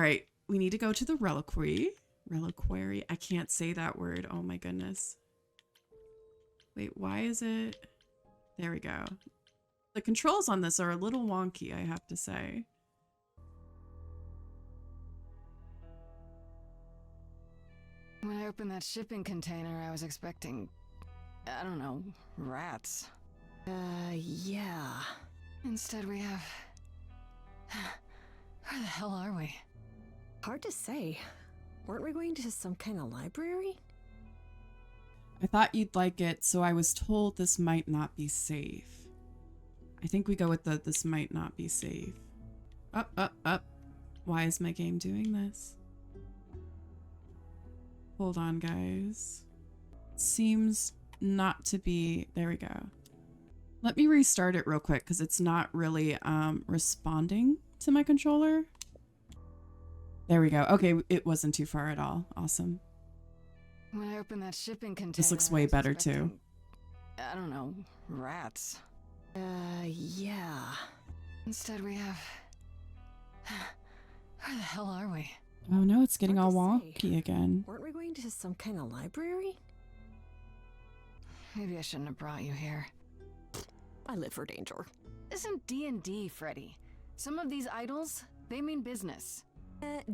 All right, we need to go to the reliquary. Reliquary. I can't say that word. Oh my goodness. Wait, why is it? There we go. The controls on this are a little wonky, I have to say. When I opened that shipping container, I was expecting, I don't know, rats. Yeah. Instead we have... Where the hell are we? Hard to say. Weren't we going to some kind of library? I thought you'd like it, so I was told this might not be safe. I think we go with the this might not be safe. Up, up, up. Why is my game doing this? Hold on, guys. Seems not to be... There we go. Let me restart it real quick because it's not really responding to my controller. There we go. Okay, it wasn't too far at all. Awesome. When I opened that shipping container, This looks way better too. I don't know, rats. Yeah. Instead we have... Where the hell are we? Oh no, it's getting all Hard to wonky again. Weren't we going to some kind of library? Maybe I shouldn't have brought you here. I live for danger. Isn't D&D, Freddy? Some of these idols, they mean business.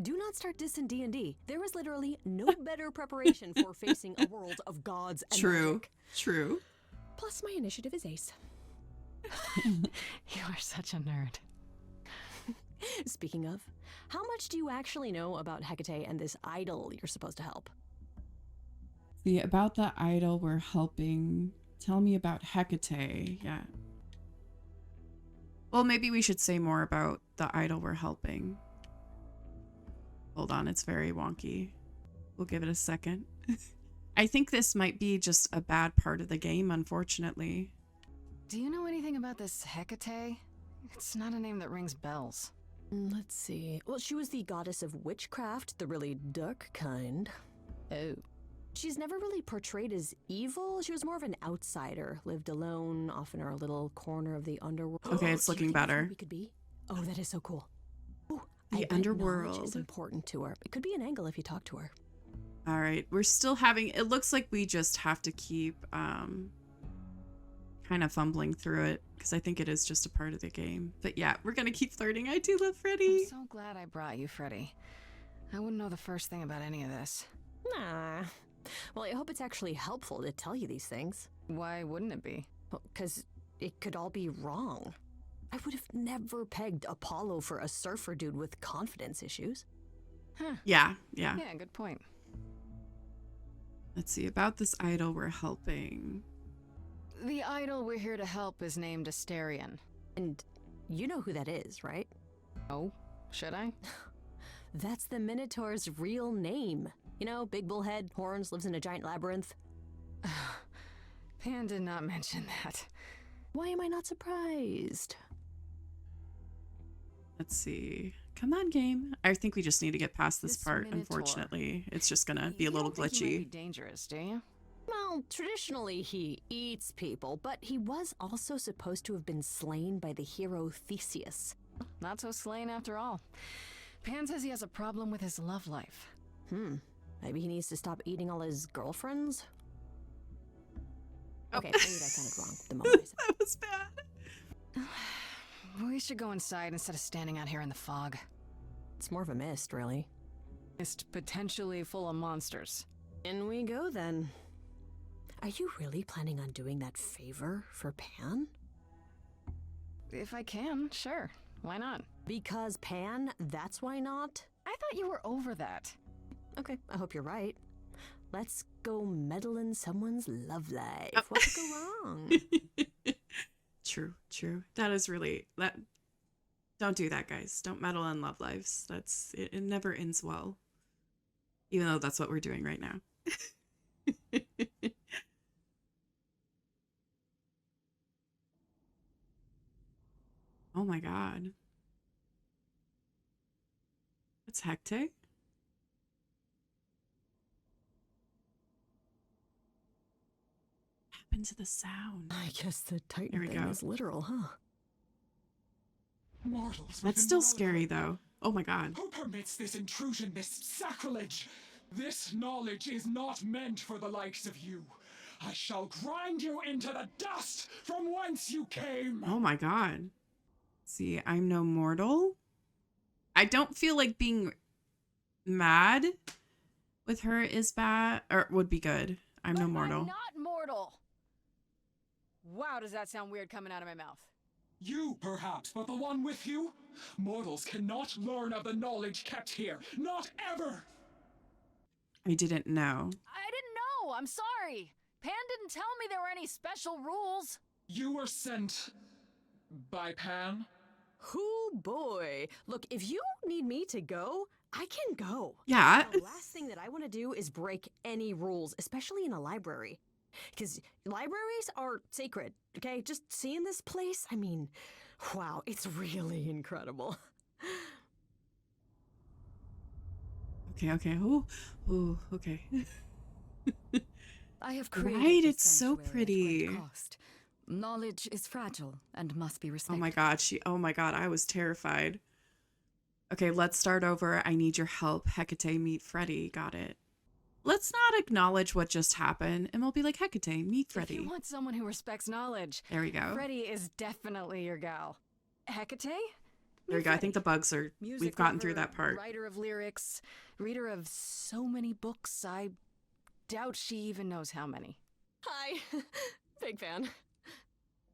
Do not start dissing D&D. There is literally no better preparation for facing a world of gods and True. magic. True. Plus, my initiative is ace. You are such a nerd. Speaking of, how much do you actually know about Hecate and this idol you're supposed to help? See, about the idol we're helping. Tell me about Hecate. Yeah. Well, maybe we should say more about the idol we're helping. Hold on, it's very wonky. We'll give it a second. I think this might be just a bad part of the game, unfortunately. Do you know anything about this Hecate? It's not a name that rings bells. Let's see. Well, she was the goddess of witchcraft, the really dark kind. Oh. She's never really portrayed as evil. She was more of an outsider, lived alone, off in her little corner of the underworld. Okay, it's Do you looking think that's better. where we could be? Oh, that is so cool. Ooh, The I bet underworld. knowledge is important to her. It could be an angle if you talk to her. All right, we're still having... It looks like we just have to keep kind of fumbling through it because I think it is just a part of the game. But yeah, we're going to keep flirting. I do love Freddy. I'm so glad I brought you, Freddy. I wouldn't know the first thing about any of this. Nah. Well, I hope it's actually helpful to tell you these things. Why wouldn't it be? Because it could all be wrong. I would have never pegged Apollo for a surfer dude with confidence issues. Huh. Yeah. Yeah, good point. Let's see. About this idol we're helping. The idol we're here to help is named Asterion. And you know who that is, right? Oh, should I? That's the Minotaur's real name. You know, big bullhead, horns, lives in a giant labyrinth. Pan did not mention that. Why am I not surprised? Let's see. Come on, game. I think we just need to get past this part, Minotaur. unfortunately. It's just gonna be a little You don't think he might glitchy. be dangerous, do you? Well, traditionally he eats people, but he was also supposed to have been slain by the hero Theseus. Not so slain after all. Pan says he has a problem with his love life. Maybe he needs to stop eating all his girlfriends? Okay, maybe that sounded wrong the moment I said That was bad. We should go inside instead of standing out here in the fog. it's more of a mist, really. Mist potentially full of monsters. In we go, then. Are you really planning on doing that favor for Pan? If I can, sure. Why not? Because Pan, that's why not? I thought you were over that. Okay, I hope you're right. Let's go meddle in someone's love life. What could go wrong? True. That is really... that. Don't do that, guys. Don't meddle in love lives. It never ends well. Even though that's what we're doing right now. Oh my god. That's Hecate? What happened to the sound? I guess the There we Titan thing go. is literal, huh? That's still scary though. Oh my god. Who permits this intrusion, this sacrilege? This knowledge is not meant for the likes of you. I shall grind you into the dust from whence you came. Oh my god. See, I'm no mortal. I don't feel like being mad with her is bad or would be good. I'm no mortal. I'm not mortal. Wow, does that sound weird coming out of my mouth? You, perhaps, but the one with you? Mortals cannot learn of the knowledge kept here. Not ever! I didn't know. I didn't know. I'm sorry. Pan didn't tell me there were any special rules. You were sent by Pan? Hoo boy. Look, if you need me to go, I can go. Yeah. The last thing that I want to do is break any rules, especially in a library. Because libraries are sacred, okay? Just seeing this place, I mean, wow, it's really incredible. Okay. Ooh, okay. I have created Right, this it's so sanctuary at pretty. great cost. Knowledge is fragile and must be Oh respected. my god, I was terrified. Okay, let's start over. I need your help. Hecate, meet Freddy. Got it. Let's not acknowledge what just happened, and we'll be like, Hecate, meet If Freddy. you want someone who respects knowledge, There we go. Freddy is definitely your gal. Hecate? There we go. I think the bugs are... Music we've gotten through lover, that part. Writer of lyrics, reader of so many books, I doubt she even knows how many. Hi. Big fan.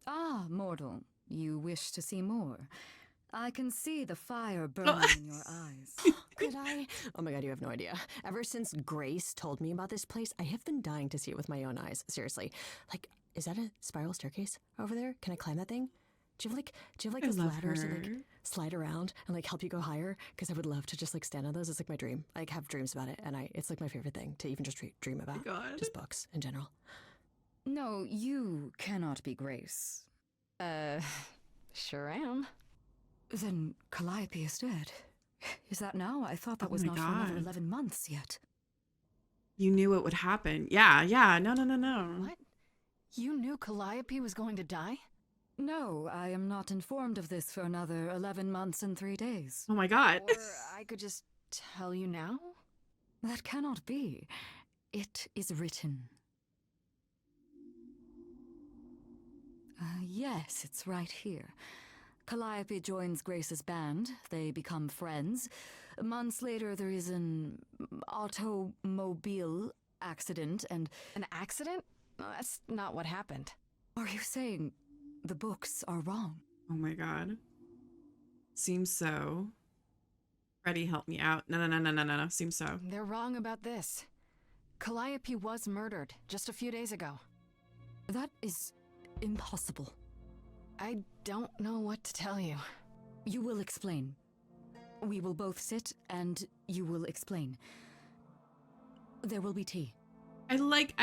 Ah, mortal, you wish to see more. I can see the fire burning in your eyes. Could I? Oh my god, you have no idea. Ever since Grace told me about this place, I have been dying to see it with my own eyes. Seriously. Like, is that a spiral staircase over there? Can I climb that thing? Do you have like I those love ladders that her. like slide around and like help you go higher? Because I would love to just like stand on those. It's like my dream. I like, have dreams about it, and it's like my favorite thing to even just dream about. God. Just books in general. No, you cannot be Grace. Sure am. Then Calliope is dead. Is that now? I thought that Oh was my not for another God. 11 months yet. You knew it would happen. Yeah. No. What? You knew Calliope was going to die? No, I am not informed of this for another 11 months and 3 days. Oh my god. Or I could just tell you now? That cannot be. It is written. Yes, it's right here. Calliope joins Grace's band. They become friends. Months later, there is an automobile accident, and An accident? That's not what happened. are you saying the books are wrong? Oh my god. Seems so. Freddy, help me out. No. Seems so. They're wrong about this. Calliope was murdered just a few days ago. That is impossible. I don't know what to tell you. You will explain. We will both sit, and you will explain. There will be tea. I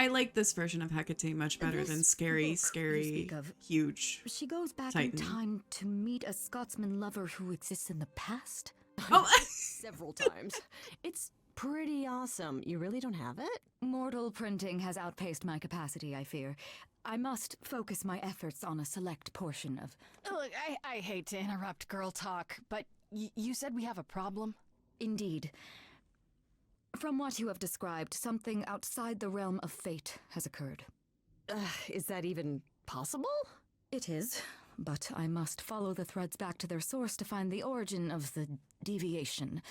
like this version of Hecate much better than This scary, book you scary, speak of- huge. She goes back Titan. in time to meet a Scotsman lover who exists in the past. Oh, Several times. It's pretty awesome. You really don't have it? Mortal printing has outpaced my capacity, I fear. I must focus my efforts on a select portion of... Look, I hate to interrupt girl talk, but you said we have a problem? Indeed. From what you have described, something outside the realm of fate has occurred. Is that even possible? It is, but I must follow the threads back to their source to find the origin of the deviation.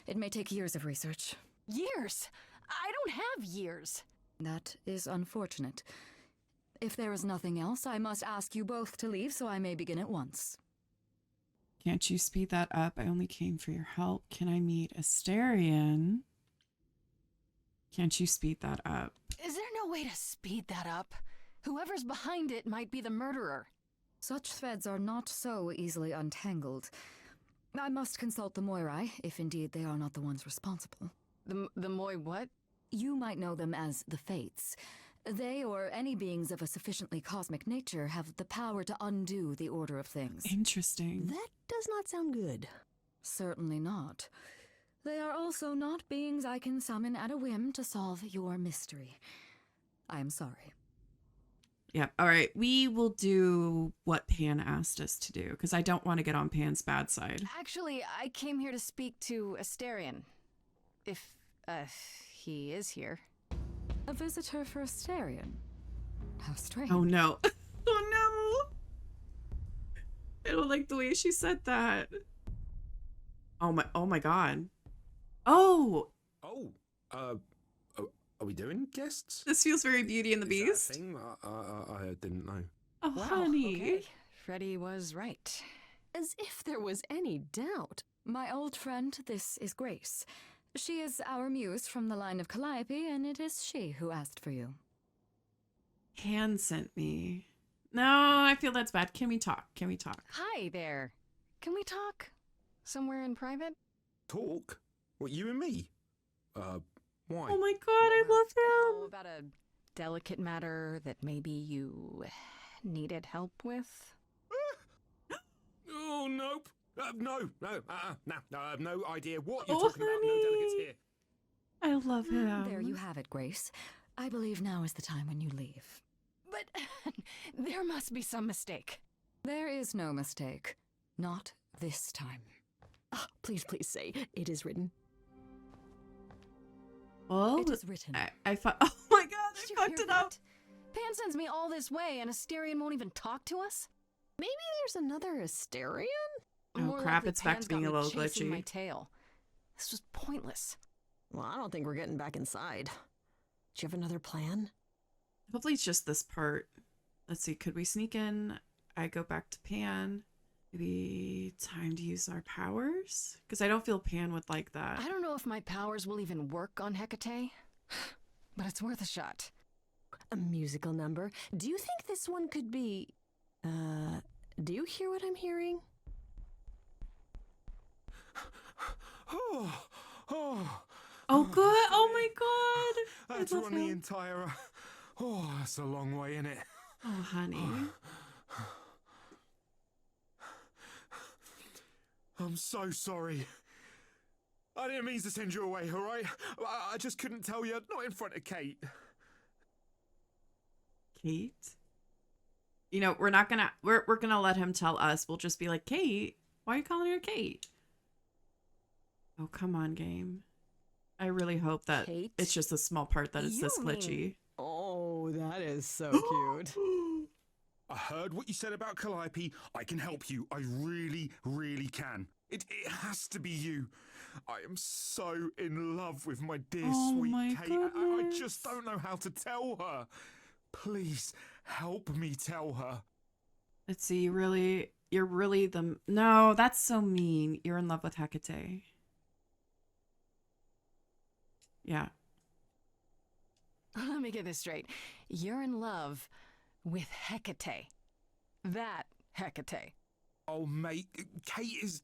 It may take years of research. Years? I don't have years. That is unfortunate. If there is nothing else, I must ask you both to leave so I may begin at once. can't you speed that up? I only came for your help. Can I meet Asterion? Can't you speed that up? Is there no way to speed that up? Whoever's behind it might be the murderer. Such threads are not so easily untangled. I must consult the Moirai, if indeed they are not the ones responsible. The Moy what? You might know them as the Fates. They, or any beings of a sufficiently cosmic nature, have the power to undo the order of things. Interesting. That does not sound good. Certainly not. They are also not beings I can summon at a whim to solve your mystery. I am sorry. Yep. All right. We will do what Pan asked us to do because I don't want to get on Pan's bad side. Actually, I came here to speak to Asterion. If, he is here. A visitor for Asterion? How strange. Oh no. Oh no. I don't like the way she said that. Oh my god. Oh, Oh, are we doing guests? this feels very Beauty and the Is that a Beast. thing? I didn't know. Oh, Wow, honey. okay. Freddy was right. As if there was any doubt. My old friend, this is Grace. She is our muse from the line of Calliope, and it is she who asked for you. Pan sent me. No, I feel that's bad. Can we talk? Can we talk? Hi there. Can we talk? Somewhere in private? Talk? What, you and me? Why? Oh my god, I love Oh, him. about a delicate matter that maybe you needed help with? Oh, nope. No, I have no idea what you're Oh, talking about. No delegates honey. here. I love him. There you have it, Grace. I believe now is the time when you leave. But there must be some mistake. There is no mistake. Not this time. Ah, please, please say it is written. Well, It is written. I oh my god, Did I you fucked hear it up. that? Pan sends me all this way and Asterion won't even talk to us? Maybe there's another Asterion? Oh, More crap, likely it's back Pan's to being got a me little chasing glitchy. my tail. This was pointless. Well, I don't think we're getting back inside. Do you have another plan? Hopefully it's just this part. Let's see, could we sneak in? I go back to Pan. Maybe time to use our powers? Because I don't feel Pan would like that. I don't know if my powers will even work on Hecate, but it's worth a shot. A musical number? Do you think this one could be... do you hear what I'm hearing? Oh, oh. Oh, good. Oh my god. That's I love run the him. entire... Oh, that's a long way, innit? Oh, honey. I'm so sorry. I didn't mean to send you away, all right? I just couldn't tell you, not in front of Kate. Kate? You know, we're gonna let him tell us. We'll just be like, Kate, why are you calling her Kate? Oh, come on, game. I really hope that Kate? it's just a small part that it's You this mean- glitchy. Oh, that is so cute. I heard what you said about Calliope. I can help you. I really, really can. It has to be you. I am so in love with my dear Oh sweet my Kate. I goodness. just don't know how to tell her. Please help me tell her. Let's see, you're really the... No, that's so mean. You're in love with Hecate. Yeah. Let me get this straight. You're in love with Hecate. That Hecate. Oh, mate, Kate is...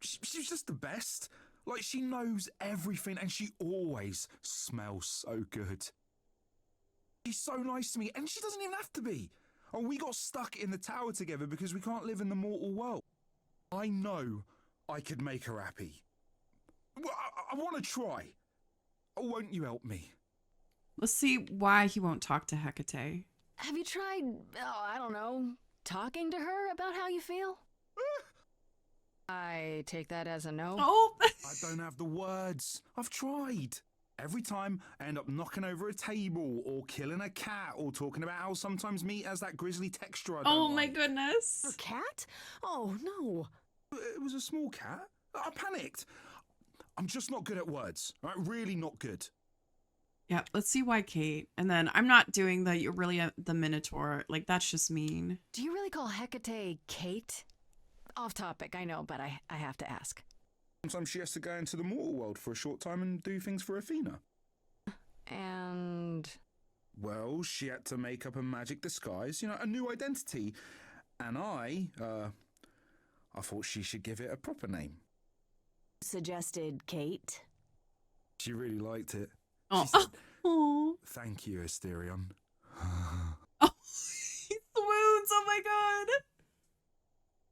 She's just the best. Like, she knows everything and she always smells so good. She's so nice to me and she doesn't even have to be. Oh, we got stuck in the tower together because we can't live in the mortal world. I know I could make her happy. Well, I want to try. Oh, won't you help me? Let's see why he won't talk to Hecate. Have you tried, I don't know, talking to her about how you feel? I take that as a no. Oh! I don't have the words. I've tried. Every time I end up knocking over a table or killing a cat or talking about how sometimes meat has that grisly texture I don't Oh my like. goodness. Her cat? Oh, no. It was a small cat. I panicked. I'm just not good at words. Right? Really not good. Yeah, let's see why Kate. And then I'm not doing the you're really the Minotaur. Like, that's just mean. Do you really call Hecate Kate? Off topic, I know, but I have to ask. Sometimes she has to go into the mortal world for a short time and do things for Athena. And Well, she had to make up a magic disguise, you know, a new identity. And I thought she should give it a proper name. Suggested Kate. She really liked it. Oh. She said, Oh. "Thank you, Asterion." Oh, he swoons. Oh my god.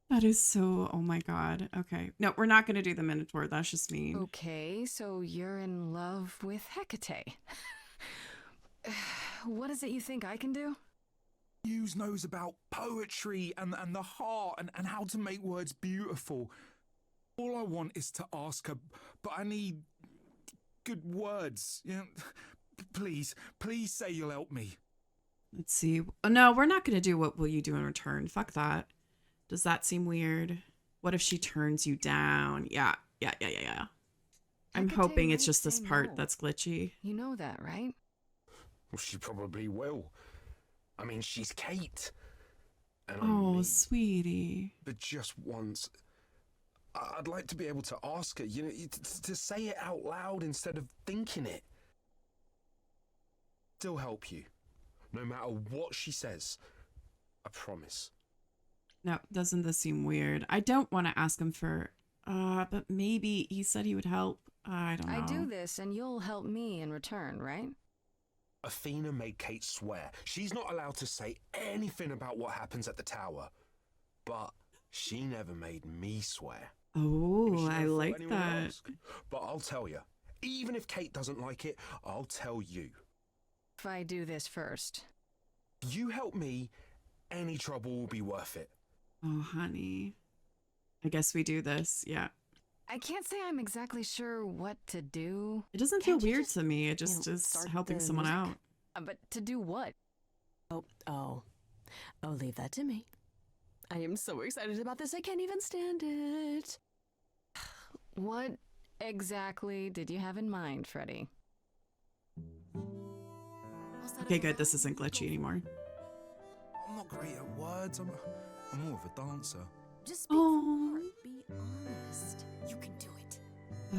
That is so, oh my god. Okay. No, we're not going to do the Minotaur. That's just mean. okay, so you're in love with Hecate. What is it you think I can do? Hughes knows about poetry and the heart and how to make words beautiful. All I want is to ask her, but I need good words. You know, please say you'll help me. Let's see. Oh, no, we're not going to do what will you do in return. Fuck that. Does that seem weird? What if she turns you down? Yeah. I'm Hecate hoping it's might just this say part no. that's glitchy. You know that, right? Well, she probably will. I mean, she's Kate. And Oh, I'm me. sweetie. But just once, I'd like to be able to ask her, you know, to say it out loud instead of thinking it. Still help you, no matter what she says. I promise. No, doesn't this seem weird? I don't want to ask him for, but maybe he said he would help. I don't know. I do this and you'll help me in return, right? Athena made Kate swear she's not allowed to say anything about what happens at the tower. But she never made me swear. Oh, She I never thought like anyone would that. ask. But I'll tell you, even if Kate doesn't like it, I'll tell you. If I do this first. You help me, any trouble will be worth it. Oh, honey. I guess we do this. Yeah. I can't say I'm exactly sure what to do. It doesn't feel Can't you weird just, to me. It just is start helping the someone music? out. But to do what? Oh, leave that to me. I am so excited about this, I can't even stand it. What exactly did you have in mind, Freddy? Okay, good. This isn't glitchy anymore. I'm not great at words. I'm more of a dancer. Just speak from the heart. Be honest. You can do it.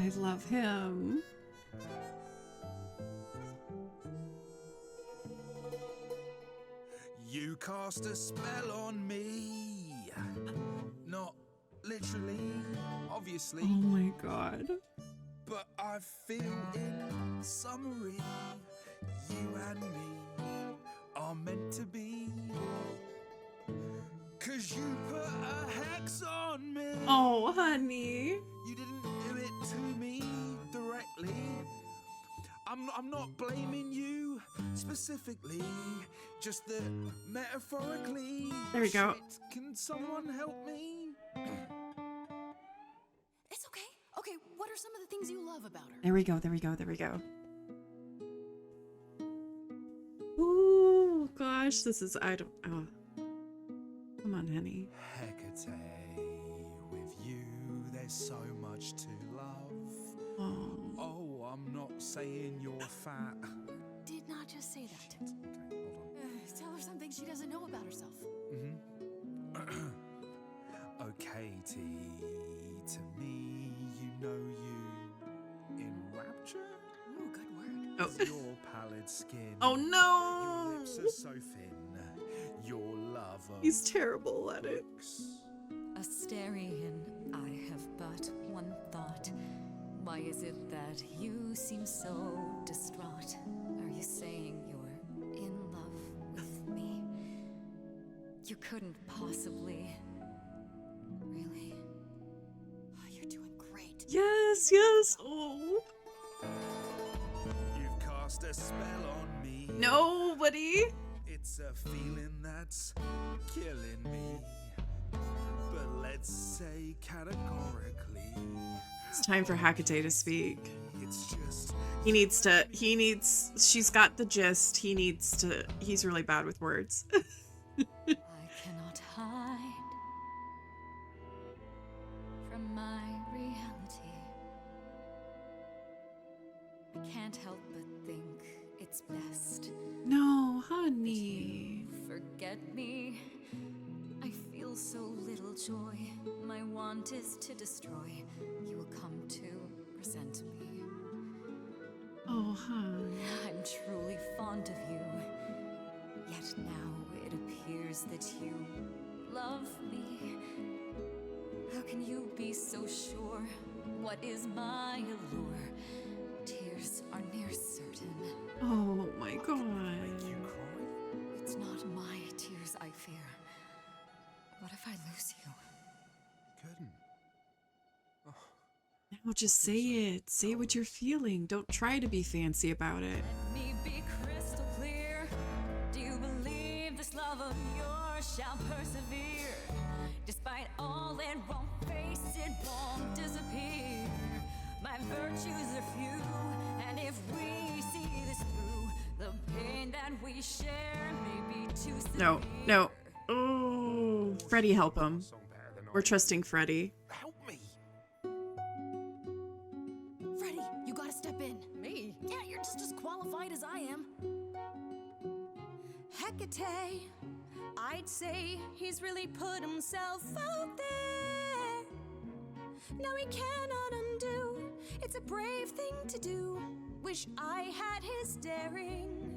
I love him. You cast a spell on me. Not literally, obviously, Oh my god. but I feel in summary, you and me are meant to be. 'Cause you put a hex on me. Oh, honey. You didn't do it to me directly. I'm not blaming you specifically, just that metaphorically. There we go. Shit, can someone help me? It's okay. Okay, what are some of the things you love about her? There we go. Ooh, gosh. This is, I don't, oh. Come on, honey. Hecate, with you there's so much to love. Oh. Oh, I'm not saying you're fat. Did not just say that. Okay, hold on. Tell her something she doesn't know about herself. Oh, Katie, to me, you know you in rapture. Ooh, good word. Oh. Your pallid skin. Oh, Your no. lips are so thin. Your love of He's terrible at it. books. Asterian, I have but one thought. Why is it that you seem so distraught? Are you saying you're in love with me? You couldn't possibly. Really? Oh, you're doing great. Yes. Oh. You've cast a spell on me. Nobody. It's a feeling that's killing me. But let's say categorically, It's time for Hecate to speak. it's just She's got the gist. He's really bad with words. I cannot hide from my reality. I can't help but think it's best. No, honey. Forget me. I feel so little joy. My want is to destroy. You will come to resent me. Oh, honey. I'm truly fond of you. Yet now it appears that you love me. How can you be so sure? What is my allure? Tears are near certain. Oh my god. make you cry. It's not my tears I fear. What if I lose you? Couldn't. Now just say it. Say what you're feeling. Don't try to be fancy about it. Let me be crystal clear. Do you believe this love of shall persevere. Despite all, it won't face, it won't disappear. My virtues are few, and if we see this through, the pain that we share may be too severe. No, no. Oh, Freddy, help him. We're trusting Freddy. Help me. Freddy, you gotta step in. Me? Yeah, you're just as qualified as I am. Hecate, I'd say he's really put himself out there. Now he cannot undo. It's a brave thing to do. Wish I had his daring.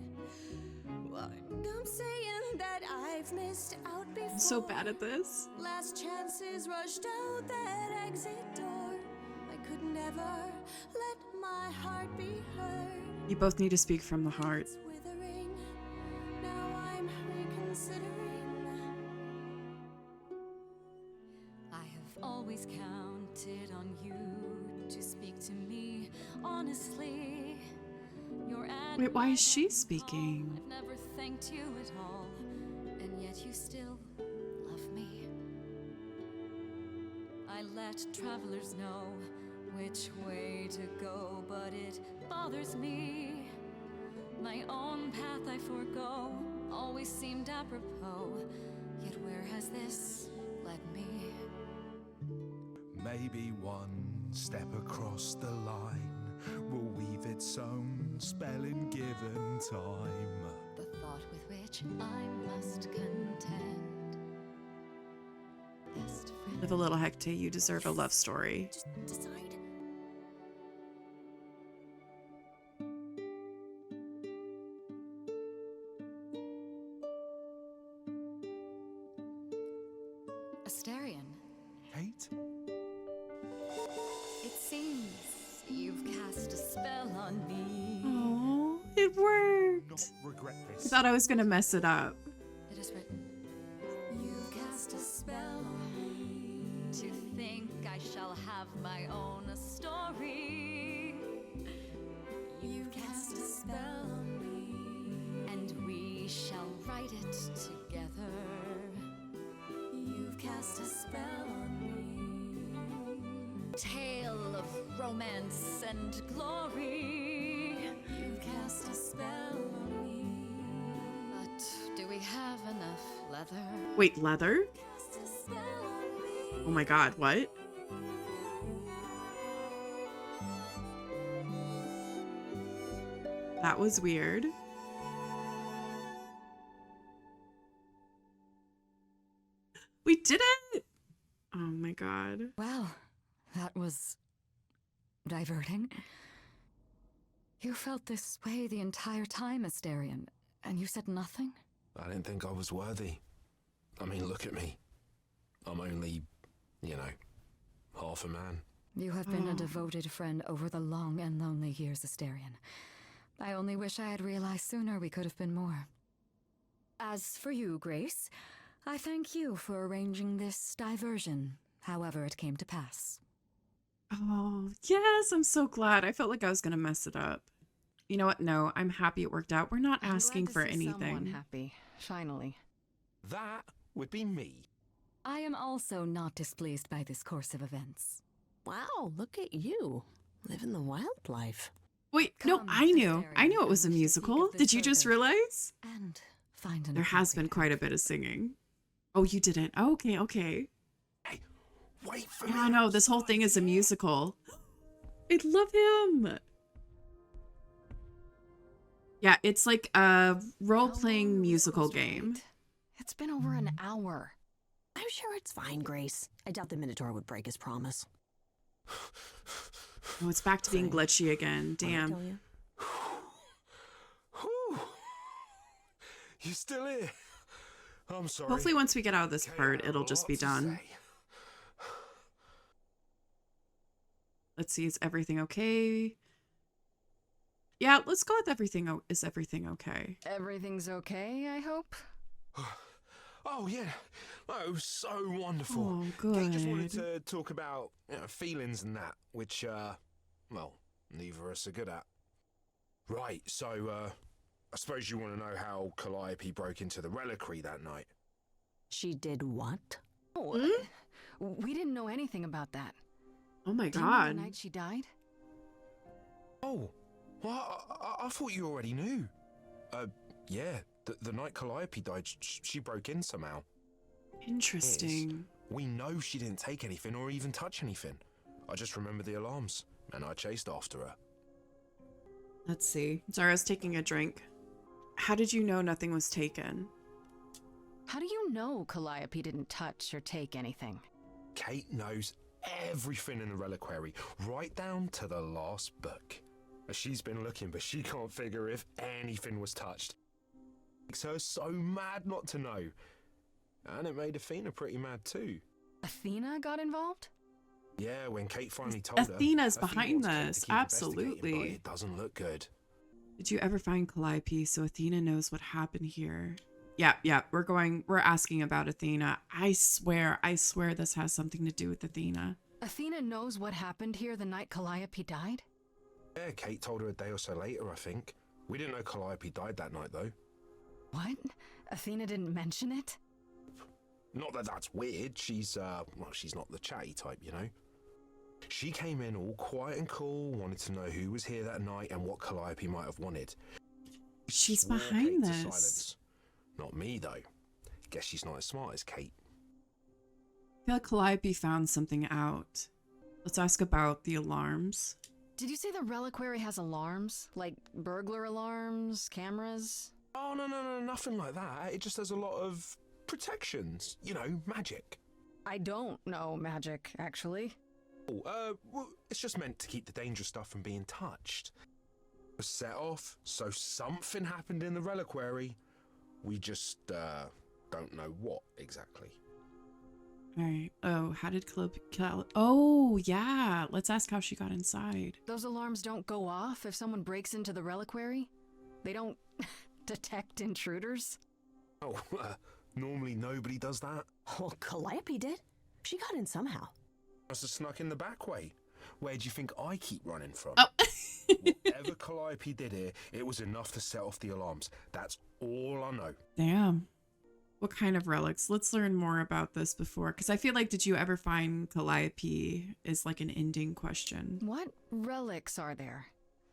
Well, I'm saying that I've missed out before. I'm so bad at this. Last chances rushed out that exit door. I could never let my heart be heard. You both need to speak from the heart. It's withering. Now I'm reconsidering. I have always counted on you to speak to me honestly. Your Wait, why is she speaking? I've never thanked you at all, and yet you still love me. I let travelers know which way to go, but it bothers me. My own path I forego always seemed apropos, yet where has this led me? Maybe one step across the line will weave its own spell in given time. The thought with which I must contend. Best friend. Live a little, Hecate. You deserve a love story. Just decide. Asterion, Kate? it seems you've cast a spell on me. Oh, it worked. Not regret I this. thought I was gonna mess it up. It is written, you've cast a spell on me. To think I shall have my own story. You've cast a spell on me. And we shall write it together. You've cast a spell on me. Tale of romance and glory. You've cast a spell on me. But do we have enough leather? Wait, leather? Cast a spell on me. Oh my god, what? That was weird. We did it! Oh my god. Well, that was diverting. You felt this way the entire time, Asterion, and you said nothing? I didn't think I was worthy. I mean, look at me. I'm only, half a man. You have been a devoted friend over the long and lonely years, Asterion. I only wish I had realized sooner we could have been more. As for you, Grace, I thank you for arranging this diversion, however it came to pass. Oh, yes, I'm so glad. I felt like I was gonna mess it up. You know what? No, I'm happy it worked out. We're not I'm asking glad for to see someone anything. happy, finally. That would be me. I am also not displeased by this course of events. Wow, look at you. Living the wildlife. Wait, no, Come, I knew. Asterion, I knew it was a and we should speak musical. of this Did you just further. realize? And find an There has been appropriate quite a bit of singing. Oh, you didn't? Okay, okay. Hey, wait for Yeah, me. no, this whole thing is a musical. I love him. Yeah, it's like a How long role-playing are we musical supposed to game. wait? It's been over an hour. I'm sure it's fine, Grace. I doubt the Minotaur would break his promise. Oh, it's back to being glitchy again. What'd I Damn. tell you? Whew. You still here? I'm sorry. Hopefully once we get out of this Kate, part, I have it'll a just lot be to done. say. Let's see, is everything okay? Yeah, let's go with everything. Is everything okay? Everything's okay, I hope? Oh, yeah. No, it was so wonderful. Oh, Kate just wanted good. to talk about feelings and that, which, well, neither of us are good at. Right, so, I suppose you want to know how Calliope broke into the reliquary that night. She did what? Oh, we didn't know anything about that. Oh my Do you know god. the night she died? Oh, well, I thought you already knew. Yeah, the night Calliope died, she broke in somehow. Interesting. We know she didn't take anything or even touch anything. I just remember the alarms, and I chased after her. Let's see. Zara's taking a drink. How did you know nothing was taken? How do you know Calliope didn't touch or take anything? Kate knows everything in the reliquary, right down to the last book. She's been looking, but she can't figure if anything was touched. Makes her so mad not to know. And it made Athena pretty mad too. Athena got involved? Yeah, when Kate finally told her. Athena's Athena behind wants Kate to this. keep investigating, Absolutely. but it doesn't look good. Did you ever find Calliope so Athena knows what happened here? Yeah, we're asking about Athena. I swear this has something to do with Athena. Athena knows what happened here the night Calliope died? Yeah, Kate told her a day or so later, I think. We didn't know Calliope died that night, though. What? Athena didn't mention it? Not that that's weird. She's not the chatty type, you know. She came in all quiet and cool, wanted to know who was here that night and what Calliope might have wanted. She's Swore behind Kate to this. silence. Not me, though. Guess she's not as smart as Kate. I feel like Calliope found something out. Let's ask about the alarms. Did you say the reliquary has alarms? Like burglar alarms, cameras? Oh, no, nothing like that. It just has a lot of protections. You know, magic. I don't know magic, actually. Oh, well, it's just meant to keep the dangerous stuff from being touched. It was set off, so something happened in the reliquary. We just, don't know what exactly. All right. Oh, how did Calliope... Oh, yeah. Let's ask how she got inside. Those alarms don't go off if someone breaks into the reliquary? They don't detect intruders? Oh, normally nobody does that. Well, Calliope did. She got in somehow. Must have snuck in the back way. Where do you think I keep running from? Oh. Whatever Calliope did here, it was enough to set off the alarms. That's all I know. Damn. What kind of relics? Let's learn more about this before. Because I feel like, did you ever find Calliope is like an ending question. What relics are there?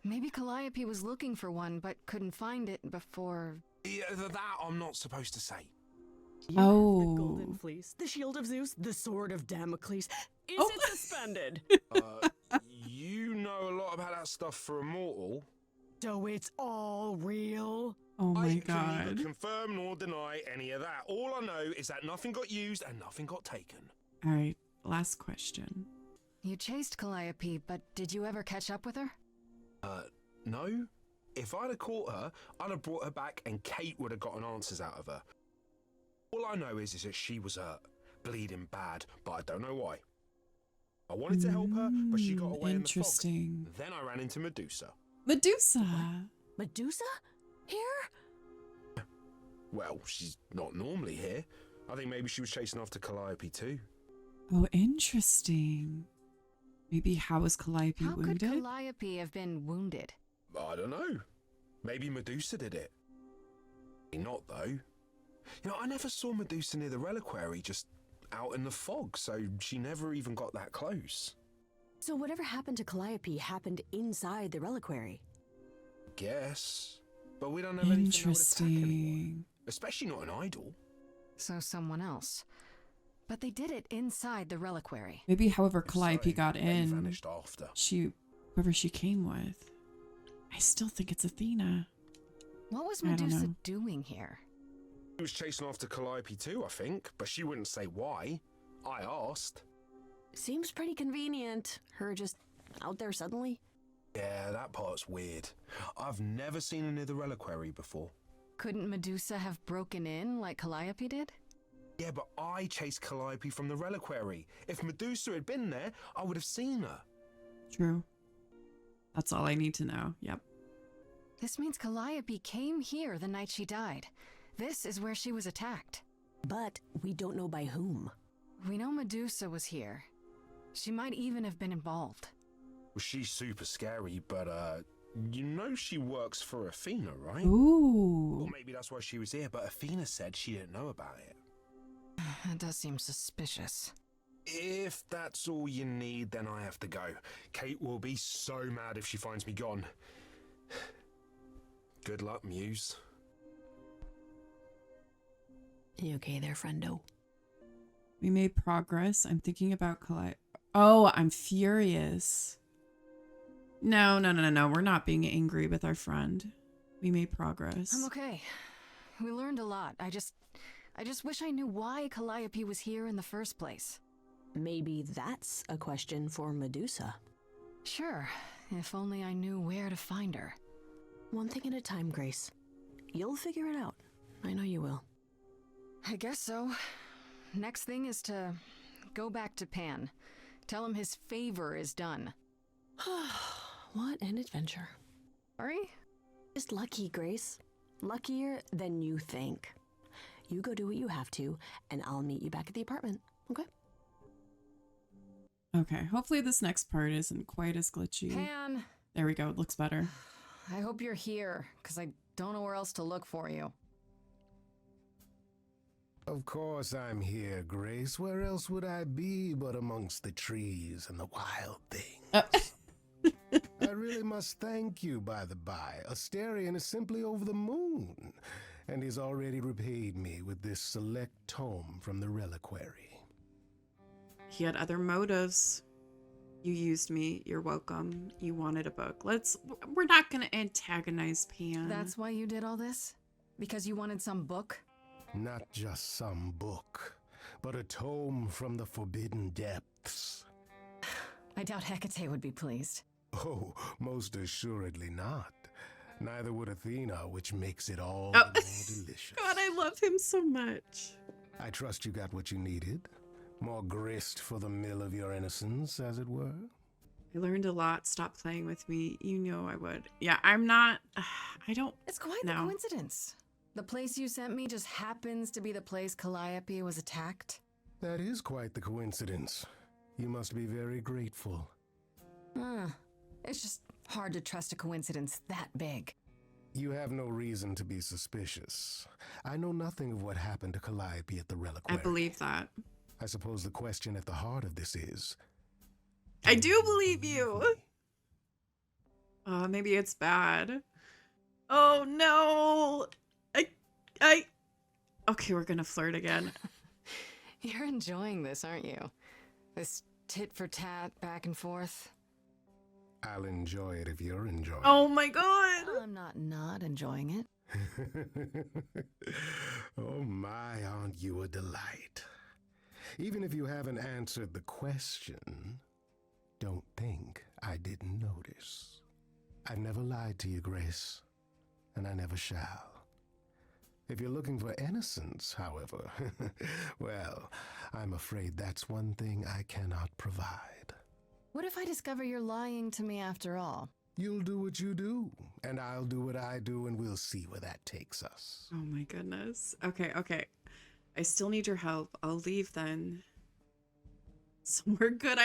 Maybe Calliope was looking for one but couldn't find it before... Yeah, that I'm not supposed to say. You have Oh. the golden fleece, the shield of Zeus, the sword of Damocles. Is Oh. it suspended? You know a lot about that stuff for a mortal. So it's all real? Oh my I can god. neither confirm nor deny any of that. All I know is that nothing got used and nothing got taken. All right. Last question. You chased Calliope, but did you ever catch up with her? No. If I'd have caught her, I'd have brought her back and Kate would have gotten answers out of her. All I know is that she was hurt, bleeding bad, but I don't know why. I wanted to help her, but she got away in the fog. Interesting. Then I ran into Medusa. Medusa. Medusa? Here? Well, she's not normally here. I think maybe she was chasing after Calliope too. Oh, interesting. Maybe how was Calliope How wounded? could Calliope have been wounded? I don't know. Maybe Medusa did it. Not though. You know, I never saw Medusa near the reliquary, just out in the fog, so she never even got that close. So whatever happened to Calliope happened inside the reliquary. Guess. But we don't have anything that would attack anyone. Interesting. Especially not an idol. So someone else. But they did it inside the reliquary. Maybe however If Calliope so, got they in, vanished after. whoever she came with. I still think it's Athena. What was I don't Medusa know. doing here? She was chasing after Calliope too, I think, but she wouldn't say why. I asked. Seems pretty convenient. Her just out there suddenly. Yeah, that part's weird. I've never seen her near the reliquary before. Couldn't Medusa have broken in like Calliope did? Yeah, but I chased Calliope from the reliquary. If Medusa had been there, I would have seen her. True. That's all I need to know. Yep. This means Calliope came here the night she died. This is where she was attacked. But we don't know by whom. We know Medusa was here. She might even have been involved. Well, she's super scary, but, you know she works for Athena, right? Ooh. Well, maybe that's why she was here, but Athena said she didn't know about it. That does seem suspicious. If that's all you need, then I have to go. Kate will be so mad if she finds me gone. Good luck, Muse. You okay there, friendo? We made progress. I'm thinking about Oh, I'm furious. No. We're not being angry with our friend. We made progress. I'm okay. We learned a lot. I just wish I knew why Calliope was here in the first place. Maybe that's a question for Medusa. Sure, if only I knew where to find her. One thing at a time, Grace. You'll figure it out. I know you will. I guess so. Next thing is to go back to Pan. Tell him his favor is done. What an adventure. Sorry? Just lucky, Grace. Luckier than you think. You go do what you have to, and I'll meet you back at the apartment, okay? Okay, hopefully this next part isn't quite as glitchy. Pan! There we go, it looks better. I hope you're here, because I don't know where else to look for you. Of course I'm here, Grace. Where else would I be but amongst the trees and the wild things? I really must thank you, by the by. Asterion is simply over the moon, and he's already repaid me with this select tome from the reliquary. He had other motives. You used me. You're welcome. You wanted a book. We're not gonna antagonize Pan. That's why you did all this? Because you wanted some book? Not just some book, but a tome from the forbidden depths. I doubt Hecate would be pleased. Oh, most assuredly not. Neither would Athena, which makes it all the more delicious. God, I love him so much. I trust you got what you needed. More grist for the mill of your innocence, as it were. I learned a lot. Stop playing with me. You know I would. Yeah, I'm not... I don't... It's quite the coincidence. The place you sent me just happens to be the place Calliope was attacked. That is quite the coincidence. You must be very grateful. It's just hard to trust a coincidence that big. You have no reason to be suspicious. I know nothing of what happened to Calliope at the reliquary. I believe that. I suppose the question at the heart of this is... I do believe you! Maybe it's bad. Oh, no! Okay, we're gonna flirt again. You're enjoying this, aren't you? This tit-for-tat, back and forth. I'll enjoy it if you're enjoying it. Oh my god! I'm not enjoying it. Oh my, aren't you a delight? Even if you haven't answered the question, don't think I didn't notice. I've never lied to you, Grace, and I never shall. If you're looking for innocence, however, well, I'm afraid that's one thing I cannot provide. What if I discover you're lying to me after all? You'll do what you do, and I'll do what I do, and we'll see where that takes us. Oh my goodness. Okay. I still need your help. I'll leave then. Somewhere good.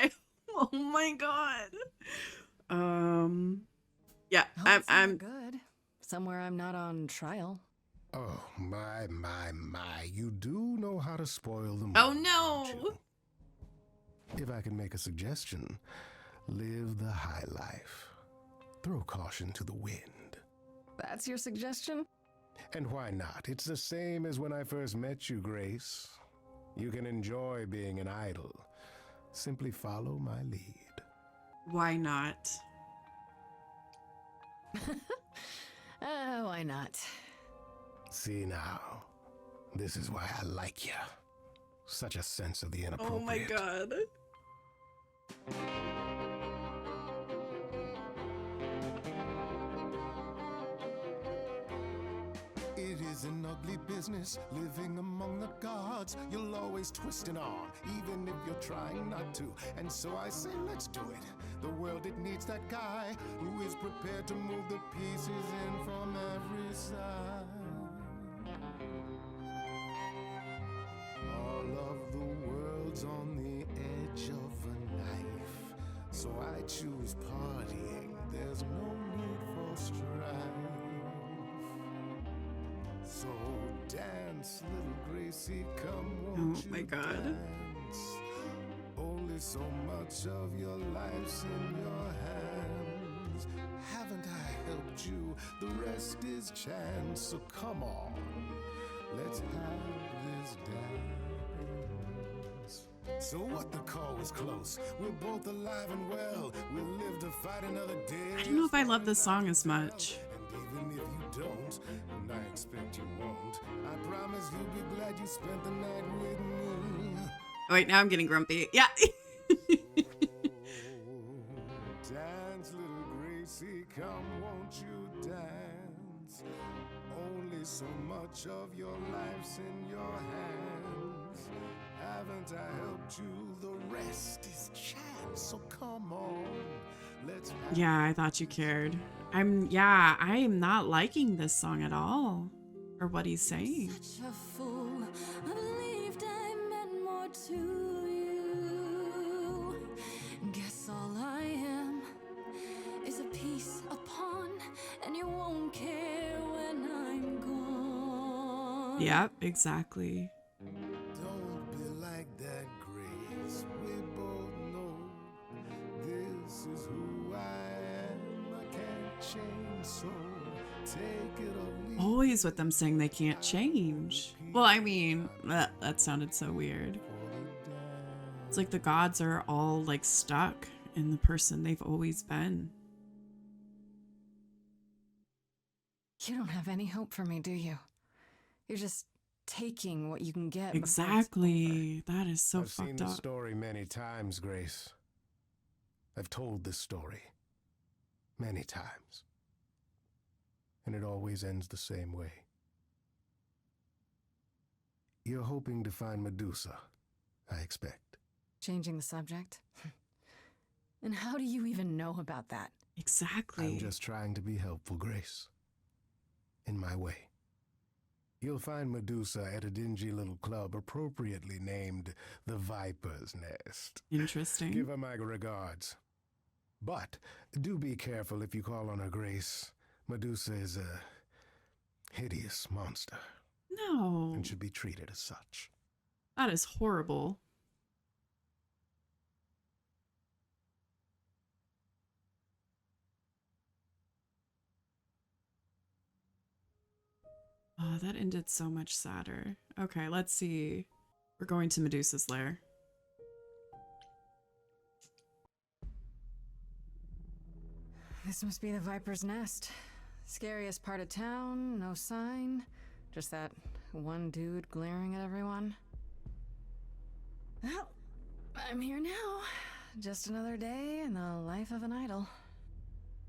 Oh my god. Yeah, I'm good. Somewhere I'm not on trial. Oh, my, you do know how to spoil the mood. Oh no! Don't you? If I can make a suggestion, live the high life. Throw caution to the wind. That's your suggestion? And why not? It's the same as when I first met you, Grace. You can enjoy being an idol. Simply follow my lead. Why not? Why not? See now, this is why I like you. Such a sense of the inappropriate. Oh my god. It is an ugly business, living among the gods. You'll always twist an arm, even if you're trying not to. And so I say, let's do it. The world, it needs that guy who is prepared to move the pieces in from every side. All of the world's on the edge of a knife. So I choose partying. There's no need for strife. So dance, little Gracie, come Oh won't my you God. dance? Only so much of your life's in your hands. Haven't I helped you? The rest is chance. So come on, let's have this dance. So what, the call was close. We're both alive and well. We'll live to fight another day. I don't know if I love this song as much. And even if you don't, and I expect you won't, I promise you'll be glad you spent the night with me. Oh, wait, now I'm getting grumpy. Yeah. Dance, little Gracie, come, won't you dance? Only so much of your life's in your hands. Haven't I helped you? The rest is chance. So come on, let's have Yeah, I thought you cared. I am not liking this song at all. Or what he's saying. Such a fool. I believed I meant more to you. Guess all I am is a piece, a pawn, and you won't care when I'm gone. Yep, exactly. Don't be like that, Grace. We both know this is who I am. I can't change, so take it or leave Always with them saying they can't change. Well, I mean, that sounded so weird. It's like the gods are all like stuck in the person they've always been. You don't have any hope for me, do you? You're just taking what you can get. before it's Exactly. That is so I've seen fucked this up. story many times, Grace. I've told this story many times. And it always ends the same way. You're hoping to find Medusa, I expect. Changing the subject? And how do you even know about that? Exactly. I'm just trying to be helpful, Grace. In my way. You'll find Medusa at a dingy little club appropriately named the Viper's Nest. Interesting. Give her my regards. But do be careful if you call on her, Grace. Medusa is a hideous monster No. and should be treated as such. That is horrible. Oh, that ended so much sadder. Okay, let's see. We're going to Medusa's lair. This must be the Viper's Nest. Scariest part of town, no sign. Just that one dude glaring at everyone. Well, I'm here now. Just another day in the life of an idol.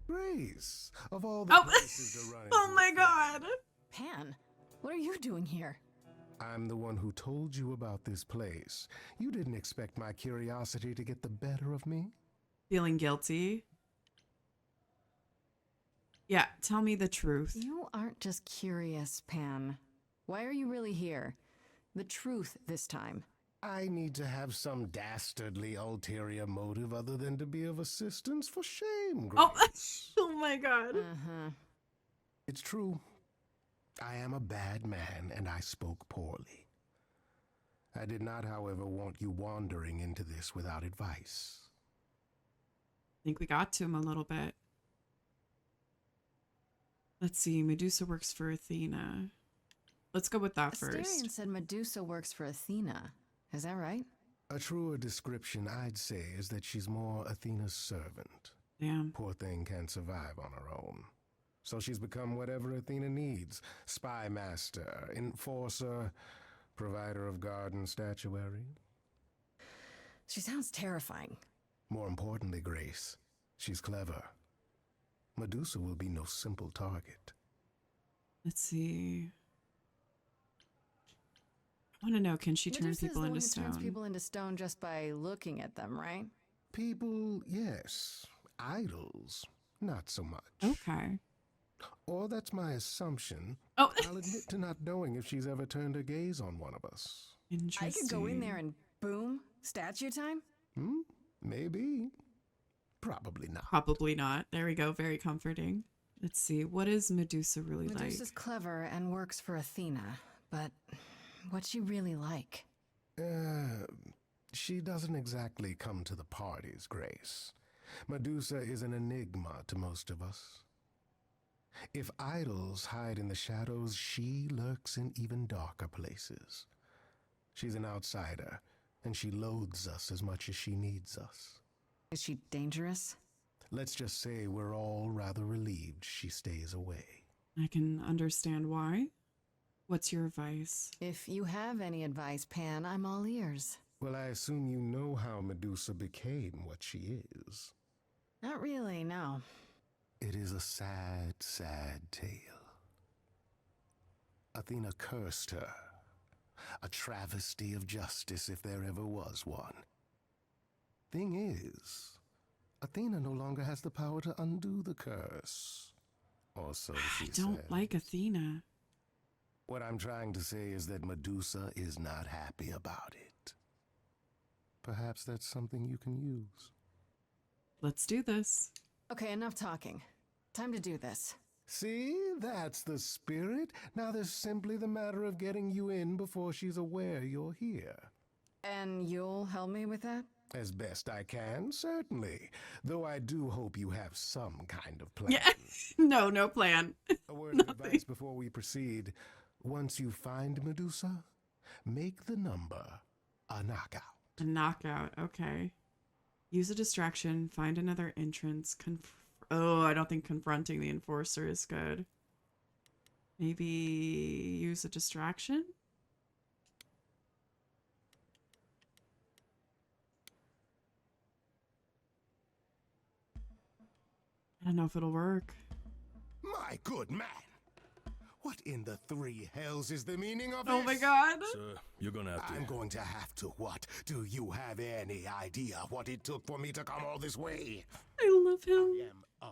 Grace, of all the Oh, places to run oh into my a god. Pan, what are you doing here? I'm the one who told you about this place. You didn't expect my curiosity to get the better of me? Feeling guilty. Yeah, tell me the truth. You aren't just curious, Pan. Why are you really here? The truth this time. I need to have some dastardly ulterior motive other than to be of assistance. For shame, Grace. Oh, oh my god. Uh-huh. It's true. I am a bad man, and I spoke poorly. I did not, however, want you wandering into this without advice. I think we got to him a little bit. Let's see. Medusa works for Athena. Let's go with that Asterion first. said Medusa works for Athena. Is that right? A truer description, I'd say, is that she's more Athena's servant. Damn. Poor thing can't survive on her own. So she's become whatever Athena needs. Spy master, enforcer, provider of garden statuary. She sounds terrifying. More importantly, Grace, she's clever. Medusa will be no simple target. Let's see. I want to know, can she turn Medusa is people the into one who turns stone? people into stone just by looking at them, right? People, yes. Idols, not so much. Okay. Or that's my assumption. Oh, I'll admit to not knowing if she's ever turned her gaze on one of us. interesting. I could go in there and boom, statue time? Maybe. Probably not. Probably not. There we go. Very comforting. Let's see. What is Medusa really Medusa's like? clever and works for Athena, but what's she really like? She doesn't exactly come to the parties, Grace. Medusa is an enigma to most of us. If idols hide in the shadows, she lurks in even darker places. She's an outsider, and she loathes us as much as she needs us. Is she dangerous? Let's just say we're all rather relieved she stays away. I can understand why. What's your advice? If you have any advice, Pan, I'm all ears. Well, I assume you know how Medusa became what she is. Not really, no. It is a sad, sad tale. Athena cursed her. A travesty of justice if there ever was one. Thing is, Athena no longer has the power to undo the curse. Or so she I don't said. like Athena. What I'm trying to say is that Medusa is not happy about it. Perhaps that's something you can use. Let's do this. Okay, enough talking. Time to do this. See, that's the spirit. Now there's simply the matter of getting you in before she's aware you're here. And you'll help me with that? As best I can, certainly. Though I do hope you have some kind of plan. Yeah. No plan. A word of advice before we proceed. Once you find Medusa, make the number a knockout. A knockout. Okay. Use a distraction. Find another entrance. Oh, I don't think confronting the enforcer is good. Maybe use a distraction? I don't know if it'll work. My good man! What in the three hells is the meaning of this? Oh my god. Sir, you're gonna have to. I'm going to have to what? Do you have any idea what it took for me to come all this way? I love him. I am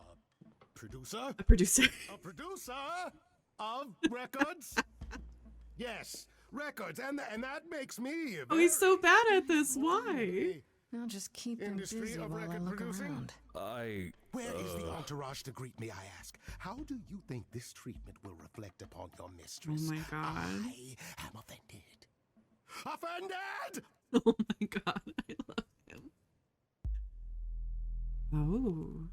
a producer? A producer. A producer of records? Yes, records, and that makes me Oh, he's so bad at this. Why? I'll just keep them Industry busy of while I record look producing? around. Where is the entourage to greet me, I ask? How do you think this treatment will reflect upon your mistress? Oh my god. I am offended. Offended! Oh my god. I love him. Oh.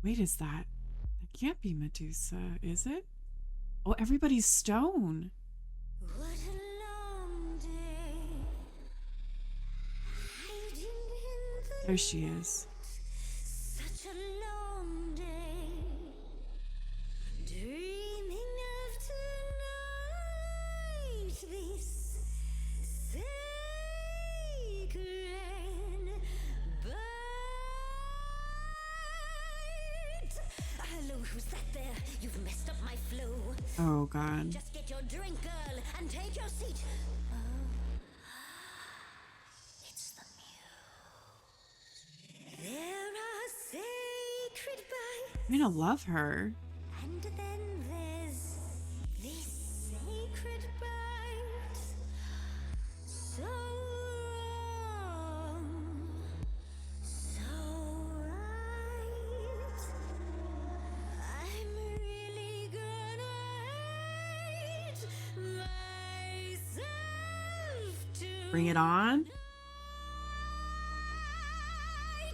Wait, is that? That can't be Medusa, is it? Oh, everybody's stone. What a long day. Hiding in the There she is. Such a long day. Dreaming of tonight. This sacred bite. Hello, who's that there? You've messed up my flow. Oh god. Just get your drink, girl, and take your seat. Oh, it's the muse. There are sacred bites, I'm gonna love her. and then there's this sacred bite. So wrong, so right. I'm really gonna hate myself tonight. Bring it on.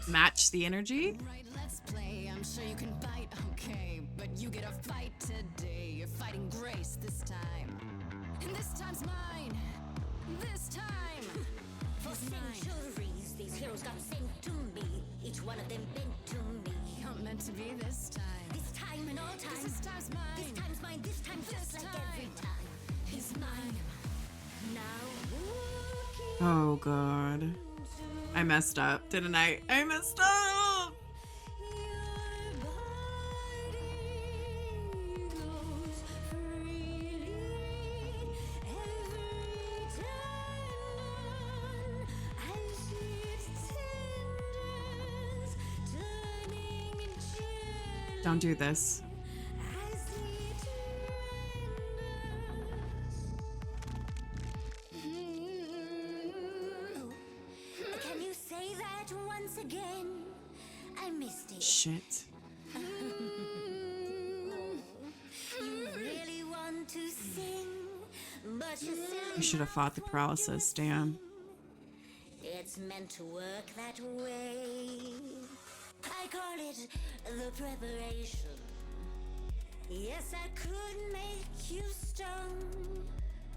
Match the energy. Right, let's play. I'm sure you can bite, okay. But you get a fight today. You're fighting Grace this time. And this time's mine. This time. For It's mine. centuries, these heroes got sent to me. Each one of them bent to me. Not meant to be this time. This time and all time. This time's mine. This time's mine. This time just This like time. every time. He's mine. Now walking Oh god. I messed up, didn't I? I messed up. your body goes freely every time as it tenders, turning gently Don't do this. as it renders. once again. I missed it. Shit. You really want to sing, but you're still I should have fought the paralysis. Damn. It's meant to work that way. I call it the preparation. Yes, I could make you stone,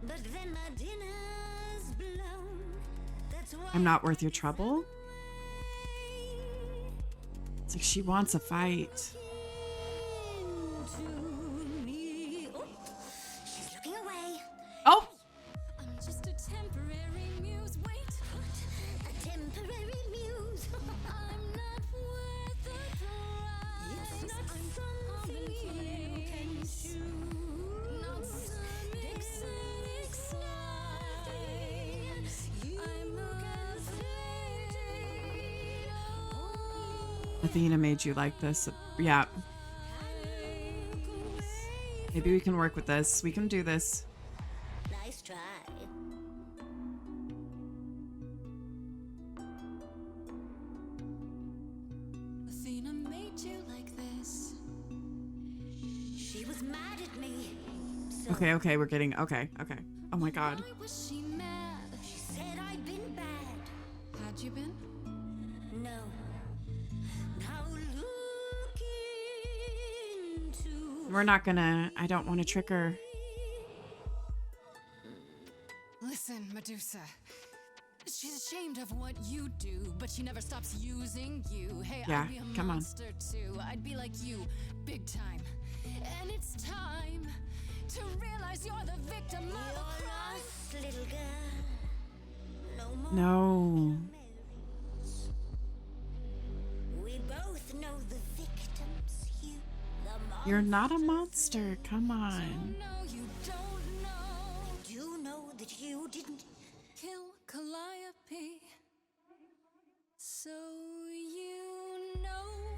but then my dinner's blown. That's why I'm not worth your trouble. It's like she wants a fight. into me. Oh, she's looking away. Oh! I'm just a temporary muse. Wait, A temporary muse. I'm not worth the price. It's not I'm something you can choose. not some exotic slice. I'm Athena made you like this. Yeah. Maybe we can work with this. We can do this. Nice try. Athena made you like this. She was mad at me. So Okay, okay, we're getting okay. Oh my god. Why was she mad? she said I'd been bad. Had you been? No. Now look into We're not gonna I don't want to trick her. Listen, Medusa. She's ashamed of what you do, but she never stops using you. Hey, Yeah, I'd be a come on. monster too. I'd be like you, big time. And it's time to realize you're the victim of a crime. us, little girl. No more No. memories. We both know the victims. You, the You're not a monster. Come on. No, you don't know. do know that you didn't. Kill Calliope. So you know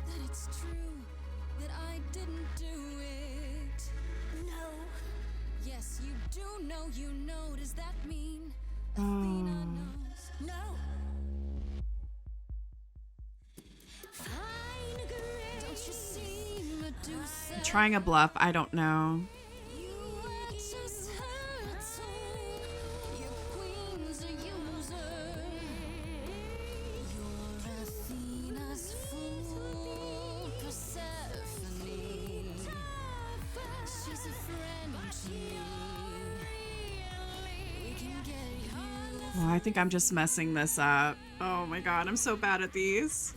that it's true that I didn't do it. No. Yes, you do know you know. Does that mean Oh. Athena knows? No. Fine, girl. Don't you see, Medusa? Trying a bluff. I don't know. You are just her tool. Your queen's a user. You're Athena's fool, Persephone. She's a friend to me. We can get you. Oh, I think I'm just messing this up. Oh my god, I'm so bad at these.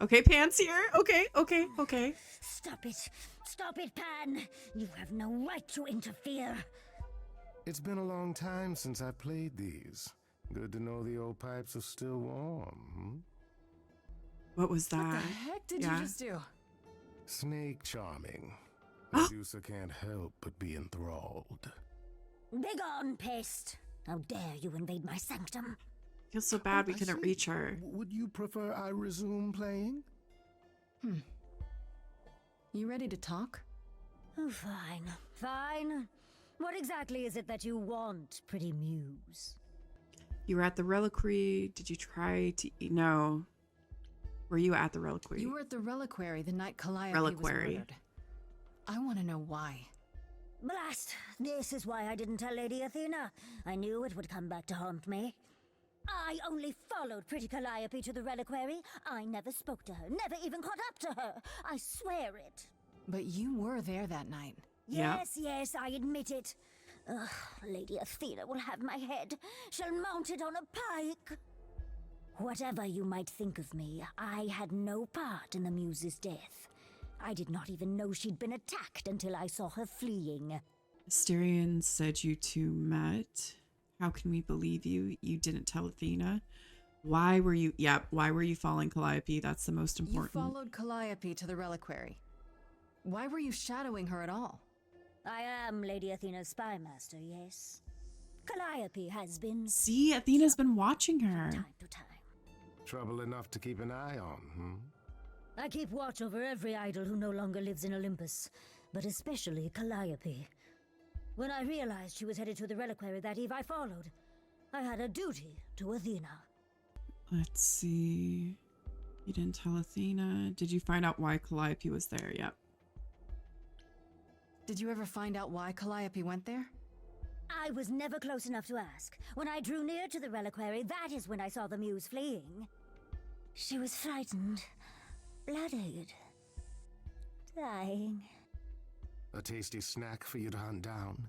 Okay, Pan's here. Okay. Stop it. Stop it, Pan. You have no right to interfere. It's been a long time since I played these. Good to know the old pipes are still warm. What was that? What the heck did Yeah. you just do? Snake charming. Medusa can't help but be enthralled. Begone, pest. How dare you invade my sanctum? I feel so bad we I couldn't see. reach her. Would you prefer I resume playing? You ready to talk? Oh, fine. Fine. What exactly is it that you want, pretty muse? You were at the reliquary. Did you try to No. Were you at the reliquary? You were at the reliquary the night Calliope Reliquary. was murdered. I want to know why. Blast! This is why I didn't tell Lady Athena. I knew it would come back to haunt me. I only followed pretty Calliope to the reliquary. I never spoke to her, never even caught up to her. I swear it. But you were there that night. Yeah. Yes, I admit it. Ugh, Lady Athena will have my head. She'll mount it on a pike. Whatever you might think of me, I had no part in the Muse's death. I did not even know she'd been attacked until I saw her fleeing. Asterion said you two met. How can we believe you? You didn't tell Athena. Why were you following Calliope? That's the most You important. followed Calliope to the reliquary. Why were you shadowing her at all? I am Lady Athena's spy master, yes. Calliope has been See, Athena's been watching her. time to time. Trouble enough to keep an eye on, I keep watch over every idol who no longer lives in Olympus. but especially Calliope. When I realized she was headed to the reliquary that eve, I followed. I had a duty to Athena. Let's see. You didn't tell Athena. Did you find out why Calliope was there? Yep. Did you ever find out why Calliope went there? I was never close enough to ask. When I drew near to the reliquary, that is when I saw the muse fleeing. She was frightened, bloodied, dying. A tasty snack for you to hunt down.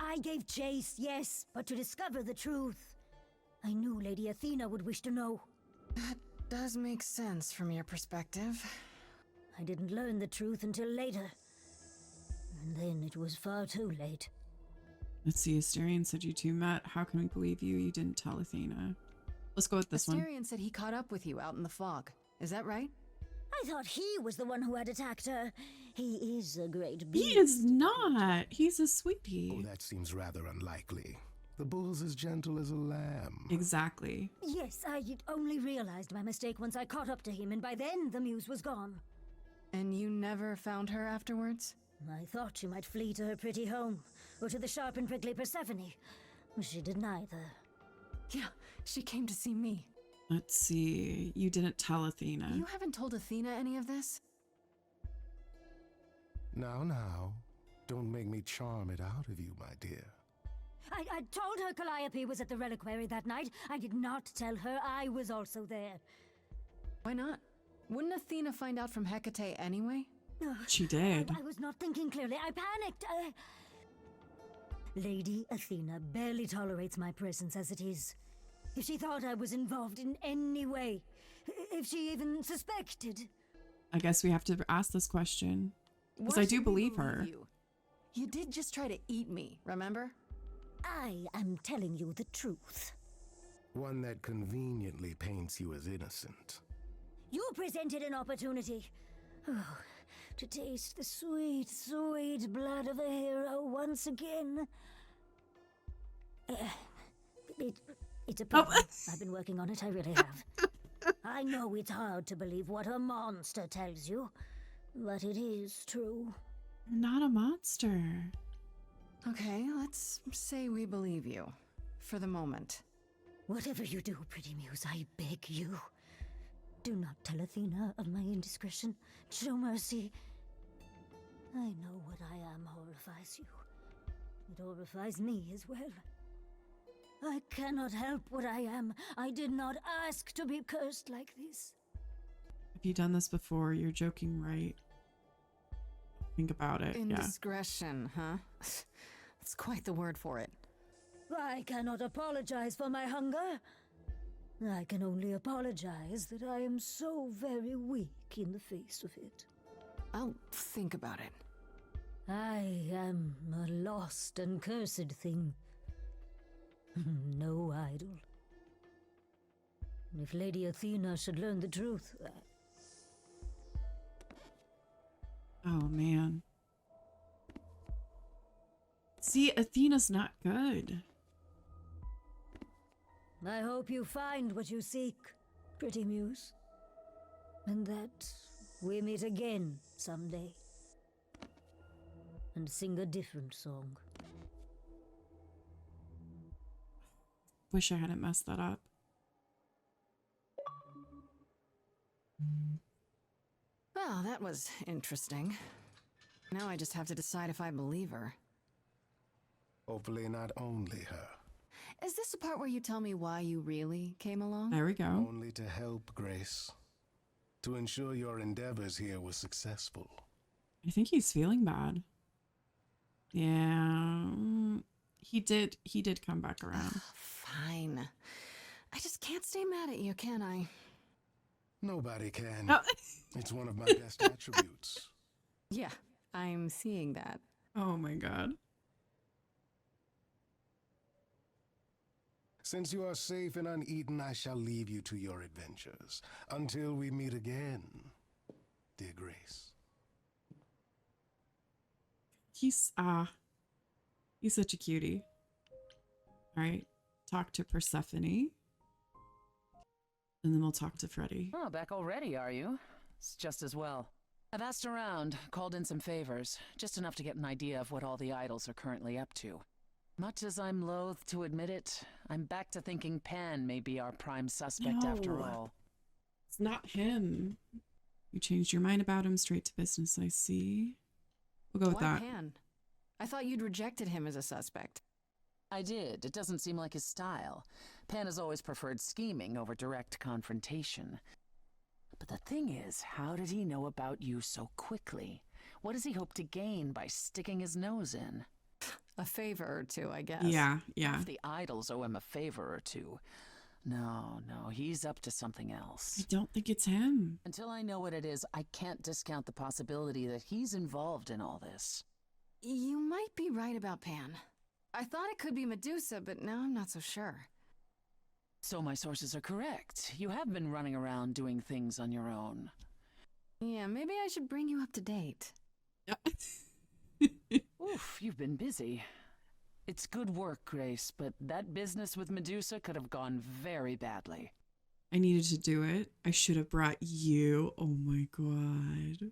I gave chase, yes, but to discover the truth. I knew Lady Athena would wish to know. That does make sense from your perspective. I didn't learn the truth until later. And then it was far too late. Let's see. Asterion said you two met. How can we believe you? You didn't tell Athena. Let's go with this one. Asterion said he caught up with you out in the fog. Is that right? I thought he was the one who had attacked her. He is a great beast. He is not. He's a sweetie. Oh, that seems rather unlikely. The bull's as gentle as a lamb. Exactly. Yes, I only realized my mistake once I caught up to him, and by then the muse was gone. And you never found her afterwards? I thought she might flee to her pretty home, or to the sharp and prickly Persephone. She did neither. Yeah, she came to see me. Let's see. You didn't tell Athena. You haven't told Athena any of this? Now, don't make me charm it out of you, my dear. I told her Calliope was at the reliquary that night. I did not tell her I was also there. Why not? Wouldn't Athena find out from Hecate anyway? She did. I was not thinking clearly. I panicked. Lady Athena barely tolerates my presence as it is. If she thought I was involved in any way, if she even suspected. I guess we have to ask this question. Because Why I do should we believe her. You? You did just try to eat me, remember? I am telling you the truth. One that conveniently paints you as innocent. You presented an opportunity. Oh, to taste the sweet, sweet blood of a hero once again. It's a problem. I've been working on it, I really have. I know it's hard to believe what a monster tells you, but it is true. You're not a monster. Okay, let's say we believe you. For the moment. Whatever you do, pretty muse, I beg you. Do not tell Athena of my indiscretion. Show mercy. I know what I am horrifies you. It horrifies me as well. I cannot help what I am. I did not ask to be cursed like this. Have you done this before? You're joking, right? Think about it. Indiscretion, huh? That's quite the word for it. I cannot apologize for my hunger. I can only apologize that I am so very weak in the face of it. I'll think about it. I am a lost and cursed thing. No idol. If Lady Athena should learn the truth... Oh, man. See, Athena's not good. I hope you find what you seek, pretty muse. And that we meet again someday. And sing a different song. Wish I hadn't messed that up. Well, that was interesting. Now I just have to decide if I believe her. Hopefully not only her. Is this the part where you tell me why you really came along? There we go. Only to help, Grace. To ensure your endeavors here were successful. I think he's feeling bad. Yeah. He did come back around. Fine. I just can't stay mad at you, can I? Nobody can. Oh. It's one of my best attributes. Yeah, I'm seeing that. Oh my god. Since you are safe and uneaten, I shall leave you to your adventures. Until we meet again, dear Grace. He's such a cutie. Alright. Talk to Persephone. And then we'll talk to Freddy. Oh, back already, are you? It's just as well. I've asked around, called in some favors, just enough to get an idea of what all the idols are currently up to. Much as I'm loath to admit it, I'm back to thinking Pan may be our prime suspect after all. It's not him. You changed your mind about him, straight to business, I see. We'll go with Why that. Pan? I thought you'd rejected him as a suspect. I did. It doesn't seem like his style. Pan has always preferred scheming over direct confrontation. But the thing is, how did he know about you so quickly? What does he hope to gain by sticking his nose in? A favor or two, I guess. Yeah. Half the idols owe him a favor or two. No, he's up to something else. I don't think it's him. Until I know what it is, I can't discount the possibility that he's involved in all this. You might be right about Pan. I thought it could be Medusa, but now I'm not so sure. So my sources are correct. You have been running around doing things on your own. Yeah, maybe I should bring you up to date. Oof, you've been busy. It's good work, Grace, but that business with Medusa could have gone very badly. I needed to do it. I should have brought you. Oh my god.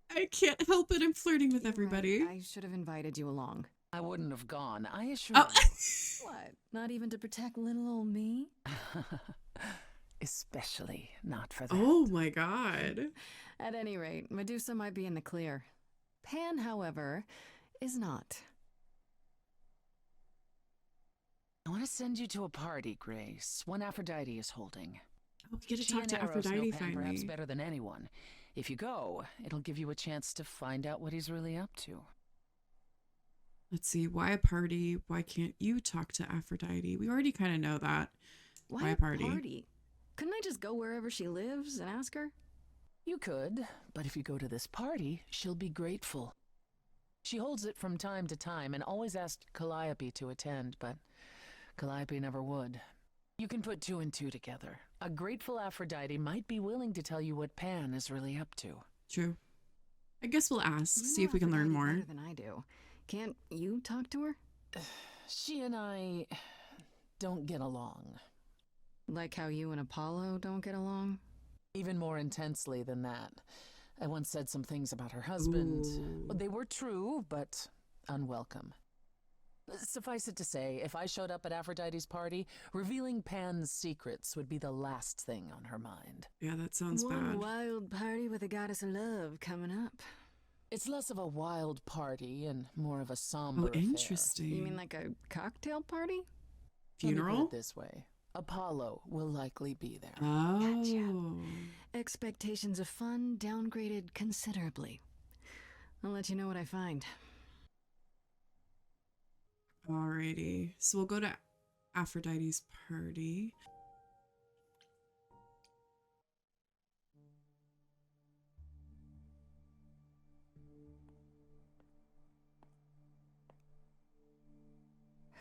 I can't help it. I'm flirting with everybody. Right. I should have invited you along. I wouldn't have gone, I assure Oh. you. What? Not even to protect little old me? Especially not for that. Oh my god. At any rate, Medusa might be in the clear. Pan, however, is not. I want to send you to a party, Grace. One Aphrodite is holding. Oh, we get to She talk and to Eros know Aphrodite Pan perhaps finally. better than anyone. If you go, it'll give you a chance to find out what he's really up to. Let's see. Why a party? Why can't you talk to Aphrodite? We already kind of know that. Why a a party? Couldn't I just go wherever she lives and ask her? You could, but if you go to this party, she'll be grateful. She holds it from time to time and always asked Calliope to attend, but Calliope never would. You can put two and two together. A grateful Aphrodite might be willing to tell you what Pan is really up to. True. I guess we'll ask, You see know if we can learn Aphrodite more. better than I do. Can't you talk to her? She and I don't get along. Like how you and Apollo don't get along? Even more intensely than that. I once said some things about her husband. Ooh. They were true, but unwelcome. Suffice it to say, if I showed up at Aphrodite's party, revealing Pan's secrets would be the last thing on her mind. Yeah, that sounds One bad. wild party with a goddess of love coming up. It's less of a wild party and more of a somber Oh, affair. interesting. You mean like a cocktail party? Let me put Funeral? it this way. Apollo will likely be there. Oh. Expectations of fun downgraded considerably. I'll let you know what I find. Alrighty. So we'll go to Aphrodite's party.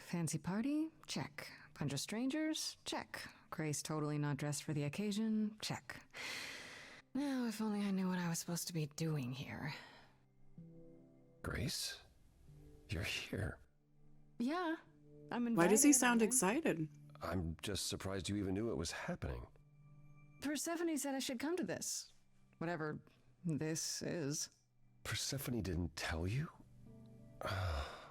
Fancy party? Check. Bunch of strangers? Check. Grace totally not dressed for the occasion? Check. Now, if only I knew what I was supposed to be doing here. Grace? You're here. Yeah, I'm invited. Why does he sound right? excited? I'm just surprised you even knew it was happening. Persephone said I should come to this. Whatever this is. Persephone didn't tell you?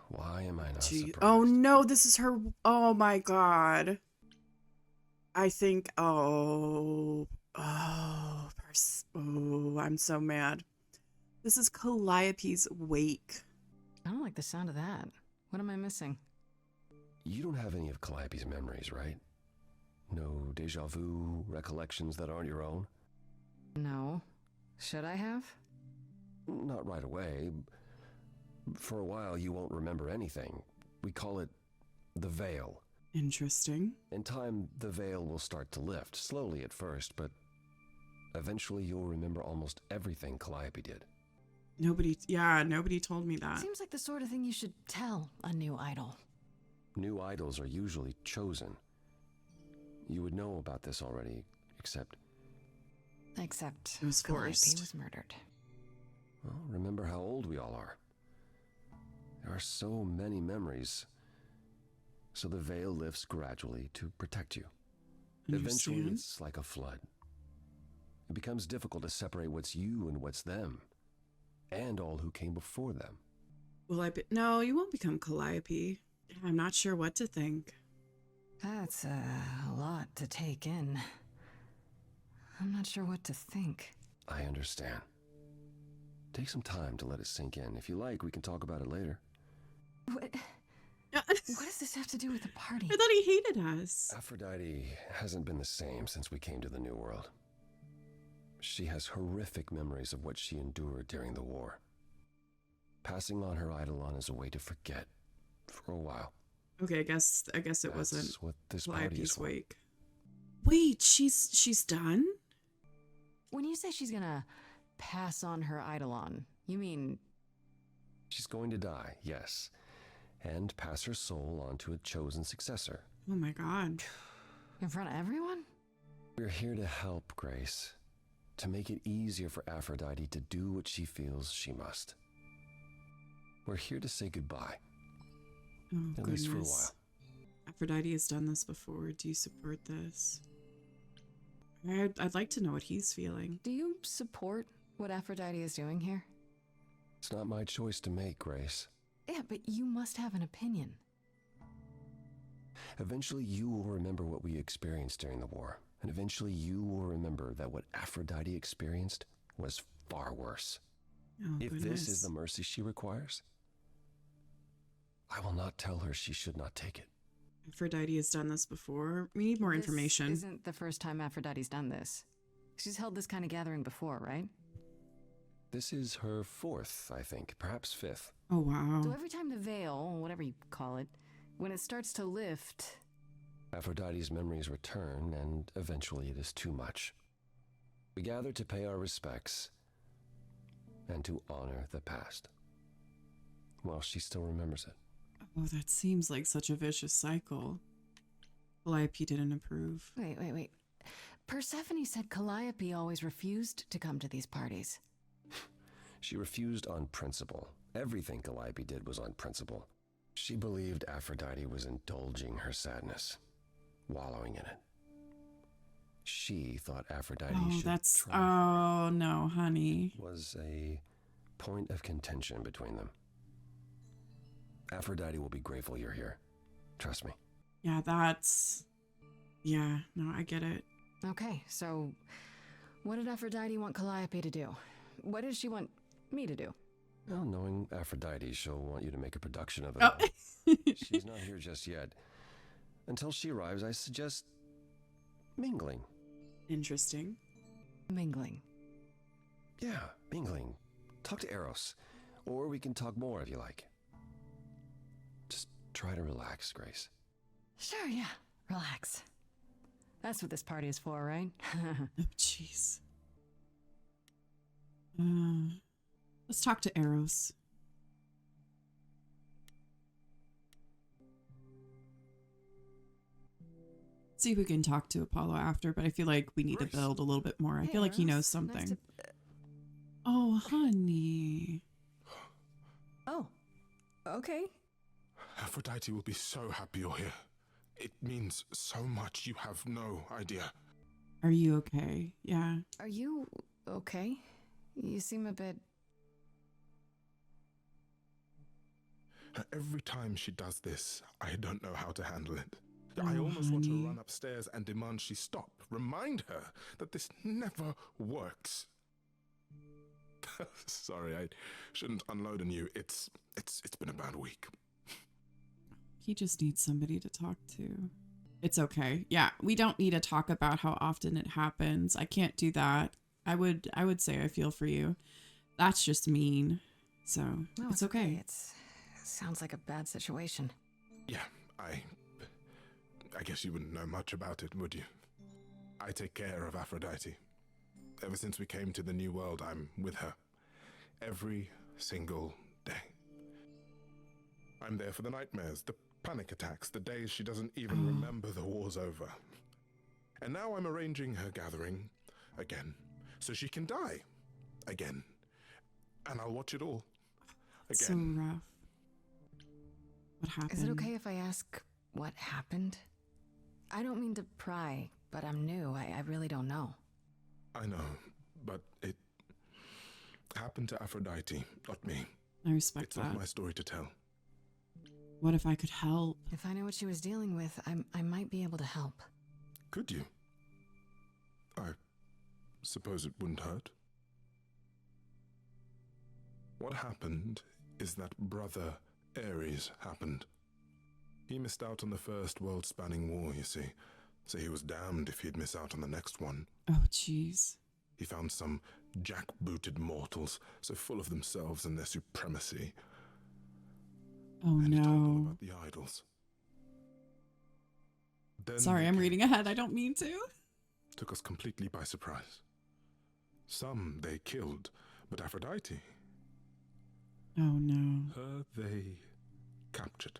Why am I not Gee. surprised? Oh no, this is her. Oh my god. I think. Oh, I'm so mad. This is Calliope's wake. I don't like the sound of that. What am I missing? You don't have any of Calliope's memories, right? No deja vu recollections that aren't your own? No. Should I have? Not right away. For a while, you won't remember anything. We call it the veil. Interesting. In time, the veil will start to lift, slowly at first, but eventually you'll remember almost everything Calliope did. Nobody told me that. Seems like the sort of thing you should tell a new idol. New idols are usually chosen. You would know about this already, except Except It was Calliope forced. was murdered. well, remember how old we all are. There are so many memories. So the veil lifts gradually to protect you. Eventually, Understand. it's like a flood. It becomes difficult to separate what's you and what's them, and all who came before them. No, you won't become Calliope. I'm not sure what to think. That's a lot to take in. I'm not sure what to think. I understand. Take some time to let it sink in. If you like, we can talk about it later. What does this have to do with the party? I thought he hated us. Aphrodite hasn't been the same since we came to the New World. She has horrific memories of what she endured during the war. Passing on her eidolon is a way to forget for a while. Okay, I guess it That's wasn't what this party is Calliope's for. wake. Wait, she's done? When you say she's gonna pass on her eidolon, you mean... She's going to die, yes, and pass her soul on to a chosen successor. Oh my god. in front of everyone? We're here to help, Grace. To make it easier for Aphrodite to do what she feels she must. We're here to say goodbye. Oh, At least for a while. Aphrodite has done this before. Do you support this? I'd like to know what he's feeling. Do you support what Aphrodite is doing here? It's not my choice to make, Grace. Yeah, but you must have an opinion. Eventually you will remember what we experienced during the war. And eventually you will remember that what Aphrodite experienced was far worse. Oh, If goodness. this is the mercy she requires, I will not tell her she should not take it. Aphrodite has done this before. We need more information. This isn't the first time Aphrodite's done this. She's held this kind of gathering before, right? This is her fourth, I think, perhaps fifth. Oh, wow. So every time the veil, whatever you call it, when it starts to lift... Aphrodite's memories return, and eventually it is too much. We gather to pay our respects and to honor the past, while she still remembers it. Oh, that seems like such a vicious cycle. Calliope didn't approve. Wait. Persephone said Calliope always refused to come to these parties. She refused on principle. Everything Calliope did was on principle. She believed Aphrodite was indulging her sadness, wallowing in it. She thought Aphrodite Oh, no, honey. Was a point of contention between them. Aphrodite will be grateful you're here. Trust me. Yeah, no, I get it. Okay, so what did Aphrodite want Calliope to do? What does she want me to do? Well, knowing Aphrodite, she'll want you to make a production of it. Oh. all. She's not here just yet. Until she arrives, I suggest mingling. Interesting. Mingling? Yeah, mingling. Talk to Eros. Or we can talk more if you like. Just try to relax, Grace. Sure, yeah. Relax. That's what this party is for, right? Oh, jeez. Let's talk to Eros. See if we can talk to Apollo after, but I feel like we need to build a little bit more. I feel like he knows something. Oh, honey. Oh, okay. Aphrodite will be so happy you're here. It means so much, you have no idea. Are you okay? Yeah. Are you okay? You seem a bit... Every time she does this, I don't know how to handle it. I almost want to run upstairs and demand she stop. Remind her that this never works. Sorry, I shouldn't unload on you. It's been a bad week. He just needs somebody to talk to. It's okay. Yeah, we don't need to talk about how often it happens. I can't do that. I would say I feel for you. That's just mean. So, No, it's okay. It sounds like a bad situation. Yeah, I guess you wouldn't know much about it, would you? I take care of Aphrodite. Ever since we came to the New World, I'm with her. Every single day. I'm there for the nightmares, the panic attacks, the days she doesn't even remember the war's over. And now I'm arranging her gathering again, so she can die again. And I'll watch it all again. So rough. What happened? Is it okay if I ask what happened? I don't mean to pry, but I'm new. I really don't know. I know, but it happened to Aphrodite, not me. I respect It's that. not my story to tell. What if I could help? If I know what she was dealing with, I might be able to help. Could you? I suppose it wouldn't hurt. What happened is that Brother Ares happened. He missed out on the first world-spanning war, you see, so he was damned if he'd miss out on the next one. Oh, jeez. He found some jackbooted mortals, so full of themselves and their supremacy. Oh, and he told them no. about the idols. Then Sorry, they I'm came. reading ahead. I don't mean to. Took us completely by surprise. Some they killed, but Aphrodite, Oh, no. her they captured.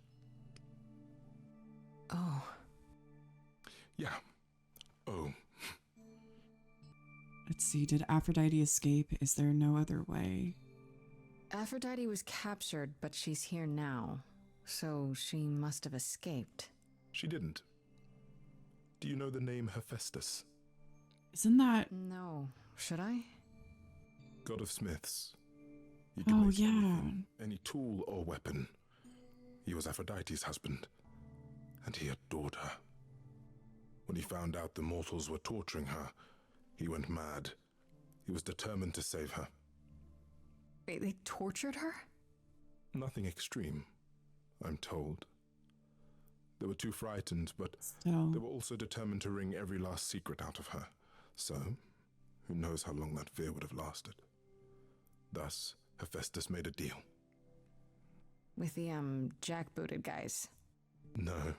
Oh. Yeah. Oh, Let's see. Did Aphrodite escape? Is there no other way? Aphrodite was captured, but she's here now. So she must have escaped. she didn't. Do you know the name Hephaestus, Isn't that... No. Should I? god of smiths? He Oh, make yeah. anything, any tool or weapon. He was Aphrodite's husband, and he adored her. When he found out the mortals were torturing her, he went mad. He was determined to save her. Wait, they tortured her? Nothing extreme, I'm told. They were too frightened, but Still. they were also determined to wring every last secret out of her. So, who knows how long that fear would have lasted. Thus, Hephaestus made a deal. With the, jackbooted guys. No,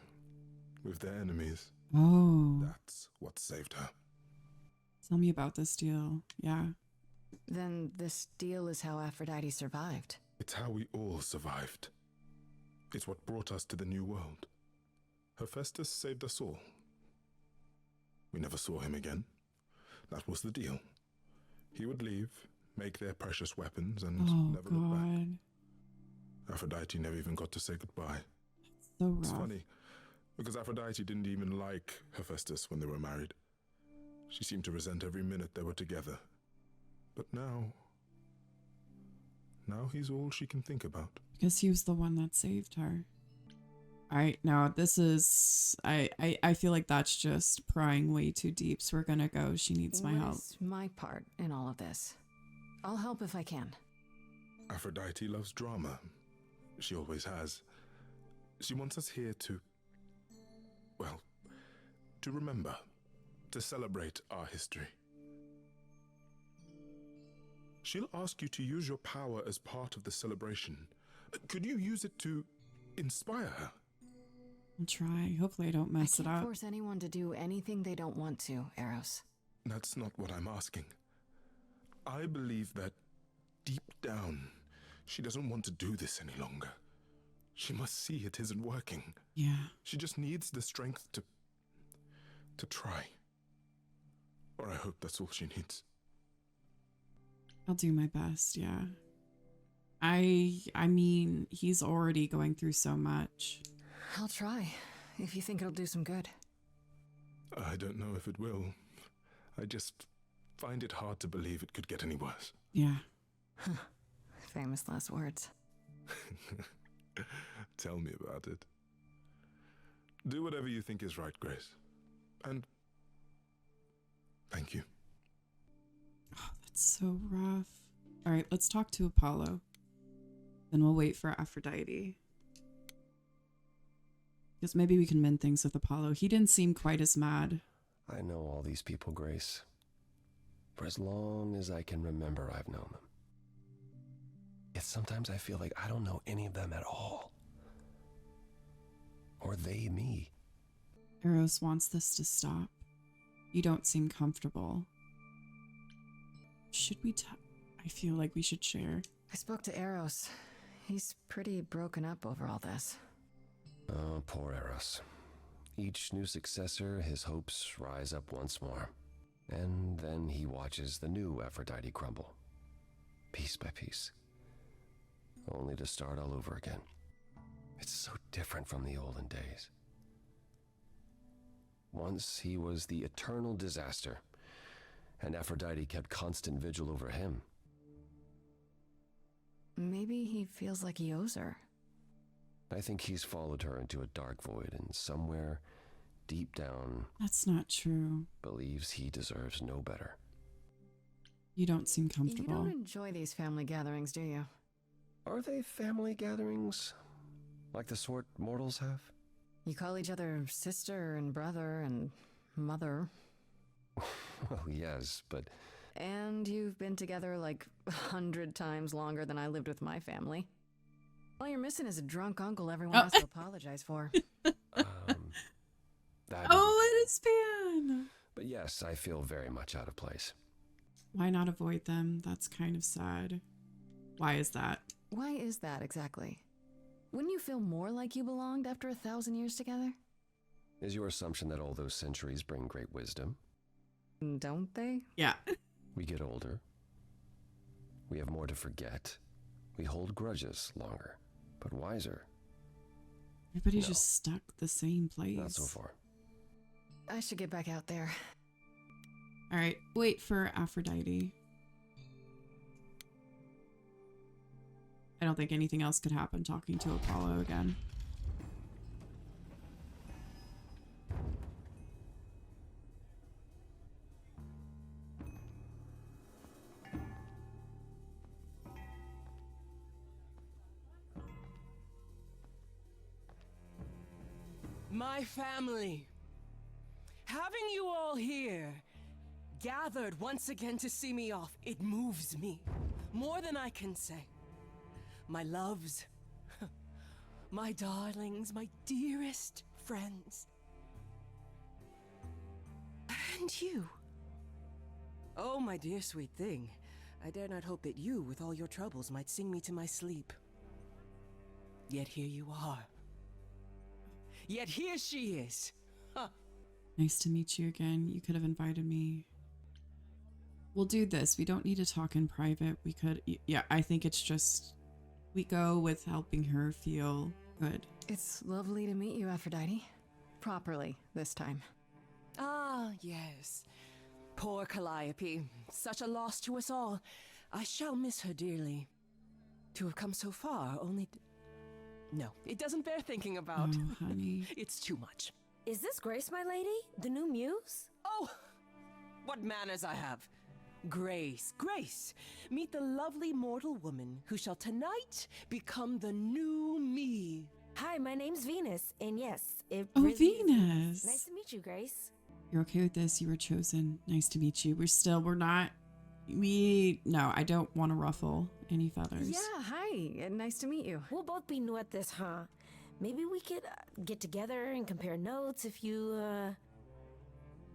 with their enemies. Oh. That's what saved her. Tell me about this deal. Yeah. Then this deal is how Aphrodite survived. It's how we all survived. It's what brought us to the new world. Hephaestus saved us all. We never saw him again. That was the deal. He would leave, make their precious weapons, and Oh, never look back. God. Aphrodite never even got to say goodbye. So rough. It's funny, because Aphrodite didn't even like Hephaestus when they were married. She seemed to resent every minute they were together. But now he's all she can think about. Because he was the one that saved her. Alright, now this is... I feel like that's just prying way too deep, so we're gonna go. She needs my help. What's my part in all of this? I'll help if I can. Aphrodite loves drama. She always has. She wants us here to... well, to remember. To celebrate our history. She'll ask you to use your power as part of the celebration. Could you use it to inspire her? I'll try. Hopefully I don't mess I it can't up. force anyone to do anything they don't want to, Eros. That's not what I'm asking. I believe that deep down, she doesn't want to do this any longer. She must see it isn't working. Yeah. She just needs the strength to try. Or I hope that's all she needs. I'll do my best, yeah. I mean, he's already going through so much. I'll try, if you think it'll do some good. I don't know if it will. I just find it hard to believe it could get any worse. Yeah. Famous last words. Tell me about it. Do whatever you think is right, Grace. And thank you. Oh, that's so rough. All right, let's talk to Apollo. Then we'll wait for Aphrodite. Because maybe we can mend things with Apollo. He didn't seem quite as mad. I know all these people, Grace. For as long as I can remember, I've known them. Yet sometimes I feel like I don't know any of them at all. Or they me. Eros wants this to stop. You don't seem comfortable. Should we I feel like we should share. I spoke to Eros. He's pretty broken up over all this. Oh, poor Eros. Each new successor, his hopes rise up once more. And then he watches the new Aphrodite crumble. Piece by piece. Only to start all over again. It's so different from the olden days. Once he was the eternal disaster. and Aphrodite kept constant vigil over him. Maybe he feels like he owes her. I think he's followed her into a dark void and somewhere deep down That's not true. believes he deserves no better. You don't seem You comfortable. don't enjoy these family gatherings, do you? Are they family gatherings? Like the sort mortals have? You call each other sister and brother and mother. Well, yes, but And you've been together like 100 times longer than I lived with my family. All you're missing is a drunk uncle everyone has to apologize for. that. Oh, it is Pan! But yes, I feel very much out of place. Why not avoid them? That's kind of sad. Why is that? Why is that exactly? Wouldn't you feel more like you belonged after 1,000 years together? Is your assumption that all those centuries bring great wisdom? Don't they? Yeah. We get older. We have more to forget. We hold grudges longer, but wiser. Everybody's No. just stuck the same place. Not so far. I should get back out there. All right, wait for Aphrodite. I don't think anything else could happen talking to Apollo again. My family. Having you all here, gathered once again to see me off, it moves me. More than I can say. My loves, my darlings, my dearest friends. And you. Oh, my dear sweet thing. I dare not hope that you, with all your troubles, might sing me to my sleep. Yet here you are. Yet here she is. Huh. Nice to meet you again. You could have invited me. We'll do this. We don't need to talk in private. We could, yeah, I think it's just, we go with helping her feel good. It's lovely to meet you, Aphrodite. Properly, this time. Ah, yes. Poor Calliope. Such a loss to us all. I shall miss her dearly. To have come so far, only... No, it doesn't bear thinking about. Oh, honey. It's too much. Is this Grace, my lady? The new muse? Oh, what manners I have. Grace, Grace, meet the lovely mortal woman who shall tonight become the new me. Hi, my name's Venus, and yes, it Oh, really is Venus. Nice to meet you, Grace. You're okay with this? You were chosen. Nice to meet you. No, I don't want to ruffle any feathers. Yeah, hi. Nice to meet you. We'll both be new at this, huh? Maybe we could get together and compare notes if you,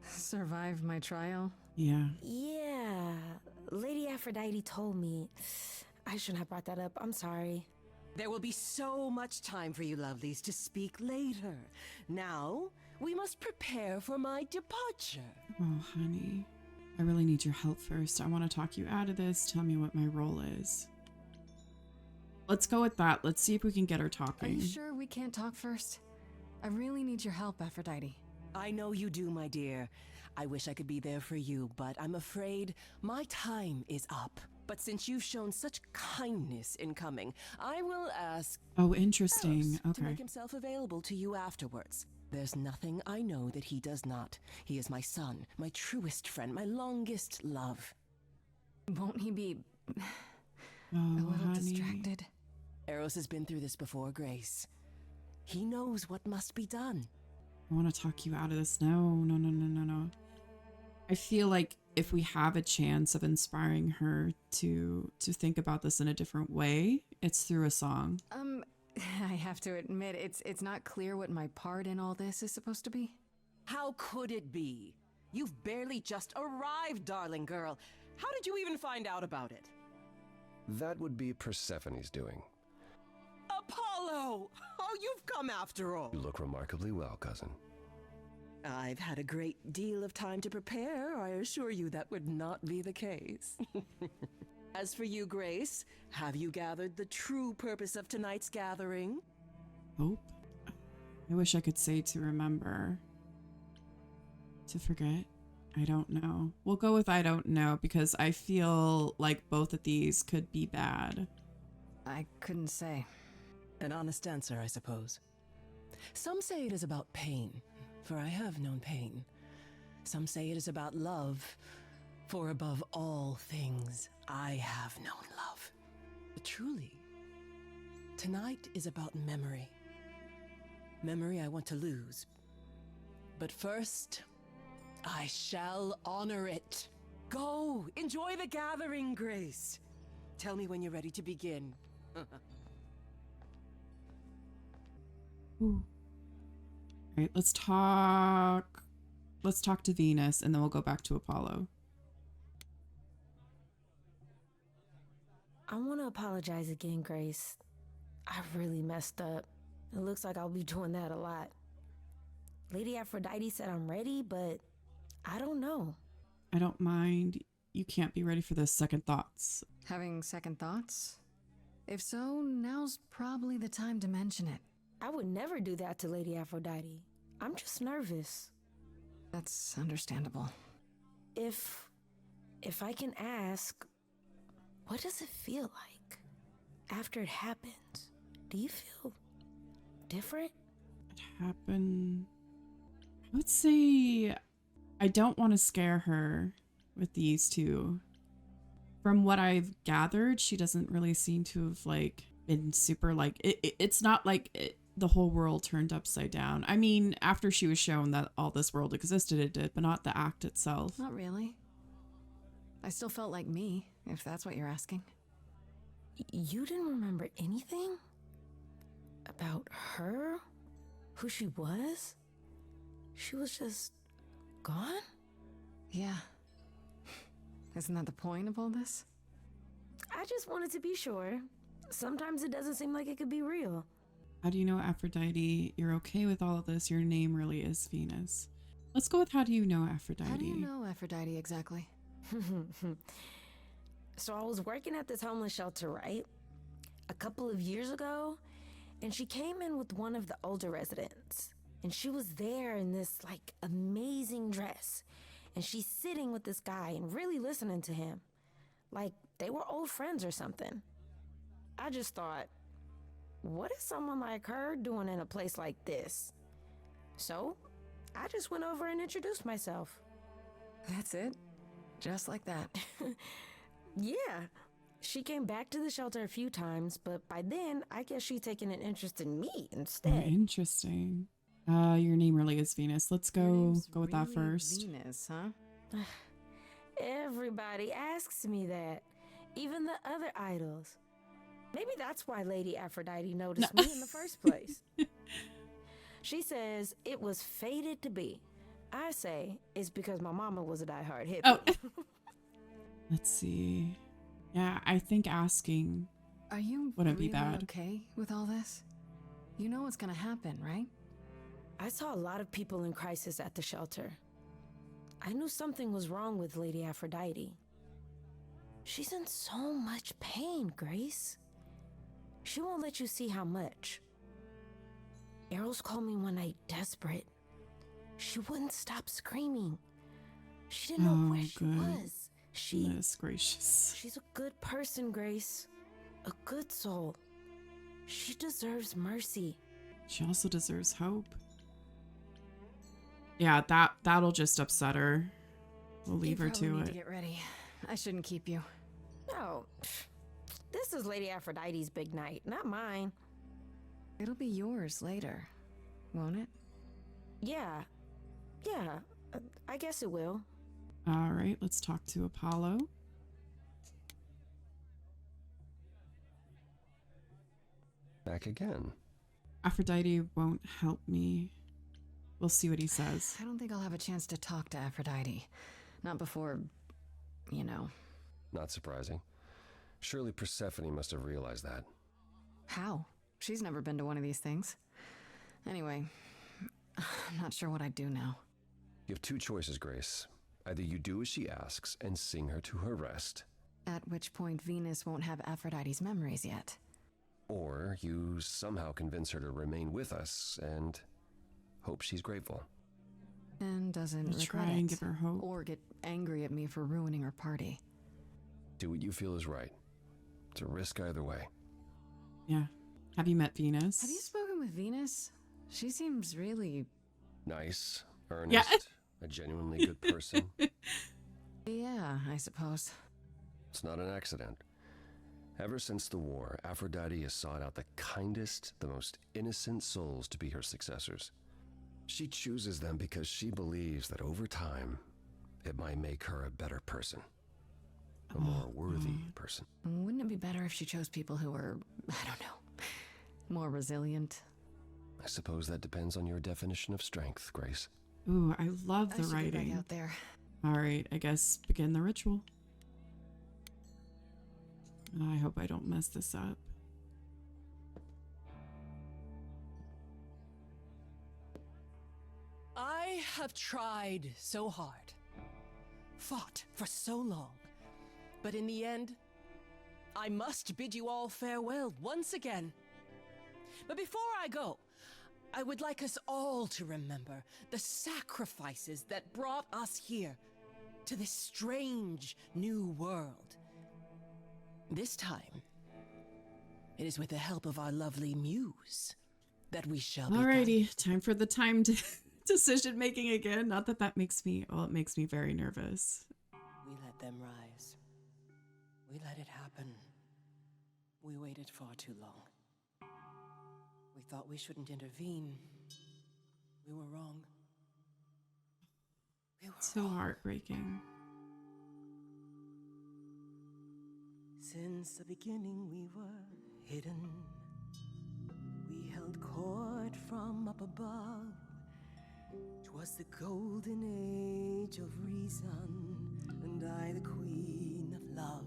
Survived my trial? Yeah. Yeah, Lady Aphrodite told me. I shouldn't have brought that up. I'm sorry. There will be so much time for you lovelies to speak later. Now, we must prepare for my departure. Oh, honey. I really need your help first. I want to talk you out of this. Tell me what my role is. Let's go with that. Let's see if we can get her Are talking. you sure we can't talk first? I really need your help, Aphrodite. I know you do, my dear. I wish I could be there for you, but I'm afraid my time is up. But since you've shown such kindness in coming, I will ask Oh, interesting. Eros to Okay. make himself available to you afterwards. There's nothing I know that he does not. He is my son, my truest friend, my longest love. Won't he be Oh, a little honey. distracted? Eros has been through this before, Grace. He knows what must be done. I want to talk you out of this. No. I feel like if we have a chance of inspiring her to think about this in a different way, it's through a song. I have to admit, it's not clear what my part in all this is supposed to be. How could it be? You've barely just arrived, darling girl. How did you even find out about it? That would be Persephone's doing. Apollo! Oh, you've come after all. You look remarkably well, cousin. I've had a great deal of time to prepare. I assure you that would not be the case. As for you, Grace, have you gathered the true purpose of tonight's gathering? Hope. I wish I could say to remember. To forget. I don't know. We'll go with I don't know because I feel like both of these could be bad. I couldn't say. An honest answer, I suppose. Some say it is about pain, for I have known pain. Some say it is about love, for above all things, I have known love. But truly, tonight is about memory. Memory I want to lose. But first, I shall honor it. Go, enjoy the gathering, Grace. Tell me when you're ready to begin. Ooh. All right, let's talk to Venus and then we'll go back to Apollo. I want to apologize again, Grace. I really messed up. It looks like I'll be doing that a lot. Lady Aphrodite said I'm ready, but I don't know. I don't mind. You can't be ready for those second thoughts. Having second thoughts? If so, now's probably the time to mention it. I would never do that to Lady Aphrodite. I'm just nervous. That's understandable. If I can ask, what does it feel like after it happens? Do you feel different? It happened. I would say I don't want to scare her with these two. From what I've gathered, she doesn't really seem to have like been super like it's not like the whole world turned upside down. I mean, after she was shown that all this world existed, it did, but not the act itself. Not really. I still felt like me, if that's what you're asking. You didn't remember anything? About her? Who she was? She was just gone? Yeah. Isn't that the point of all this? I just wanted to be sure. Sometimes it doesn't seem like it could be real. How do you know, Aphrodite, you're okay with all of this? Your name really is Venus. Let's go with how do you know Aphrodite? How do you know Aphrodite exactly? So I was working at this homeless shelter, right? A couple of years ago, and she came in with one of the older residents. And she was there in this like amazing dress. And she's sitting with this guy and really listening to him. Like they were old friends or something. I just thought, what is someone like her doing in a place like this? So I just went over and introduced myself. That's it? Just like that? Yeah. She came back to the shelter a few times, but by then, I guess she'd taken an interest in me instead. Oh, interesting. Your name really is Venus. Let's go with that really first. Venus, huh? Everybody asks me that. Even the other idols. Maybe that's why Lady Aphrodite noticed me in the first place. She says it was fated to be. I say it's because my mama was a diehard hippie. Oh. Let's see. Yeah, I think asking Are you wouldn't really be bad. okay with all this? You know what's gonna happen, right? I saw a lot of people in crisis at the shelter. I knew something was wrong with Lady Aphrodite. She's in so much pain, Grace. She won't let you see how much. Eros called me one night desperate. She wouldn't stop screaming. She didn't know where she was. Goodness gracious. She's a good person, Grace. A good soul. She deserves mercy. She also deserves hope. Yeah, that'll just upset her. We'll leave her to need it. To get ready. I shouldn't keep you. No, this is Lady Aphrodite's big night, not mine. It'll be yours later, won't it? Yeah, I guess it will. All right, let's talk to Apollo. Back again. Aphrodite won't help me. We'll see what he says. I don't think I'll have a chance to talk to Aphrodite. Not before, you know. Not surprising. Surely Persephone must have realized that. How? She's never been to one of these things. Anyway, I'm not sure what I'd do now. You have two choices, Grace. Either you do as she asks and sing her to her rest. At which point Venus won't have Aphrodite's memories yet. Or you somehow convince her to remain with us and hope she's grateful. And doesn't I'll regret try it. and give her hope. Or get angry at me for ruining her party. Do what you feel is right. It's a risk either way. Yeah. Have you met Venus? Have you spoken with Venus? She seems really... Nice, earnest, a genuinely good person. Yeah, I suppose. It's not an accident. Ever since the war, Aphrodite has sought out the kindest, the most innocent souls to be her successors. She chooses them because she believes that over time, it might make her a better person. A more worthy person. Wouldn't it be better if she chose people who were, I don't know, more resilient? I suppose that depends on your definition of strength, Grace. Ooh, I love the I should get writing. back out there. All right, I guess begin the ritual. I hope I don't mess this up. I have tried so hard, fought for so long, but in the end, I must bid you all farewell once again. But before I go, I would like us all to remember the sacrifices that brought us here to this strange new world. This time, it is with the help of our lovely muse that we shall be Alrighty, time for the time decision making again. Not that that makes me, well, it makes me very nervous. We let them rise. We let it happen. We waited far too long. We thought we shouldn't intervene. We were wrong. We were So heartbreaking. Since the beginning we were hidden. We held court from up above. 'Twas the golden age of reason, and I the queen of love.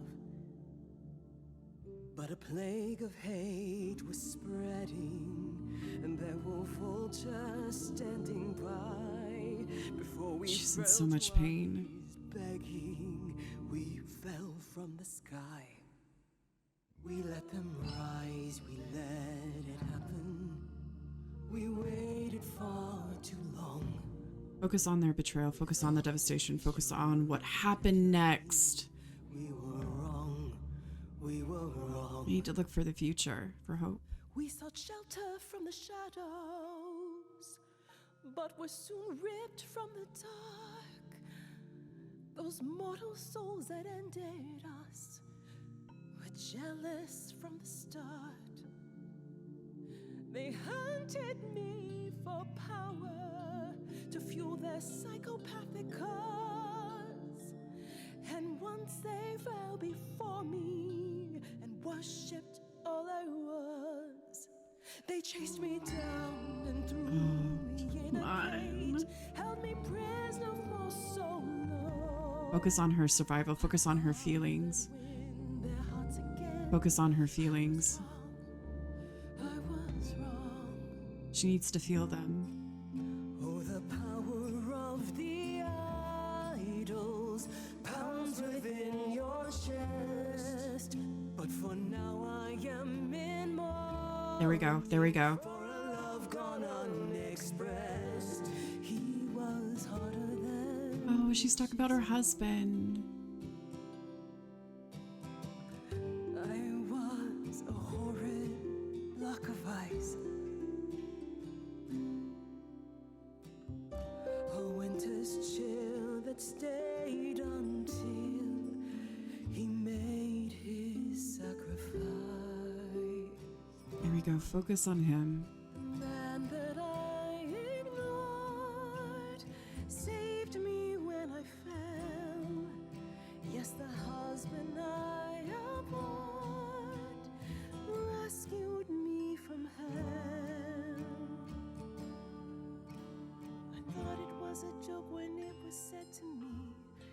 But a plague of hate was spreading, and there were vultures standing by. Before we She's in felt so much pain. wise begging, we fell from the sky. We let them rise, we let it happen. We waited far too long. Focus on their betrayal, focus on the devastation, focus on what happened next. We were wrong, we were wrong. We need to look for the future, for hope. We sought shelter from the shadows, but were soon ripped from the dark. Those mortal souls that ended us were jealous from the start. They hunted me for power to fuel their psychopathic cause. And once they fell before me and worshipped all I was, they chased me down and threw me in a cage, held me prisoner for so long. Focus on her survival, focus on her feelings. Focus on her feelings. She needs to feel them. Oh, the power of the idols pounds within your chest. But for now I am in more. There we go, there we go. For a love gone unexpressed. He was harder than Oh, she's talking about her husband. I was a horrid block of ice. A winter's chill that stayed until he made his sacrifice. There we go, focus on him. Man that I ignored saved me when I fell. Yes, the husband I abhorred rescued me from hell. I thought it was a joke when it was said to me.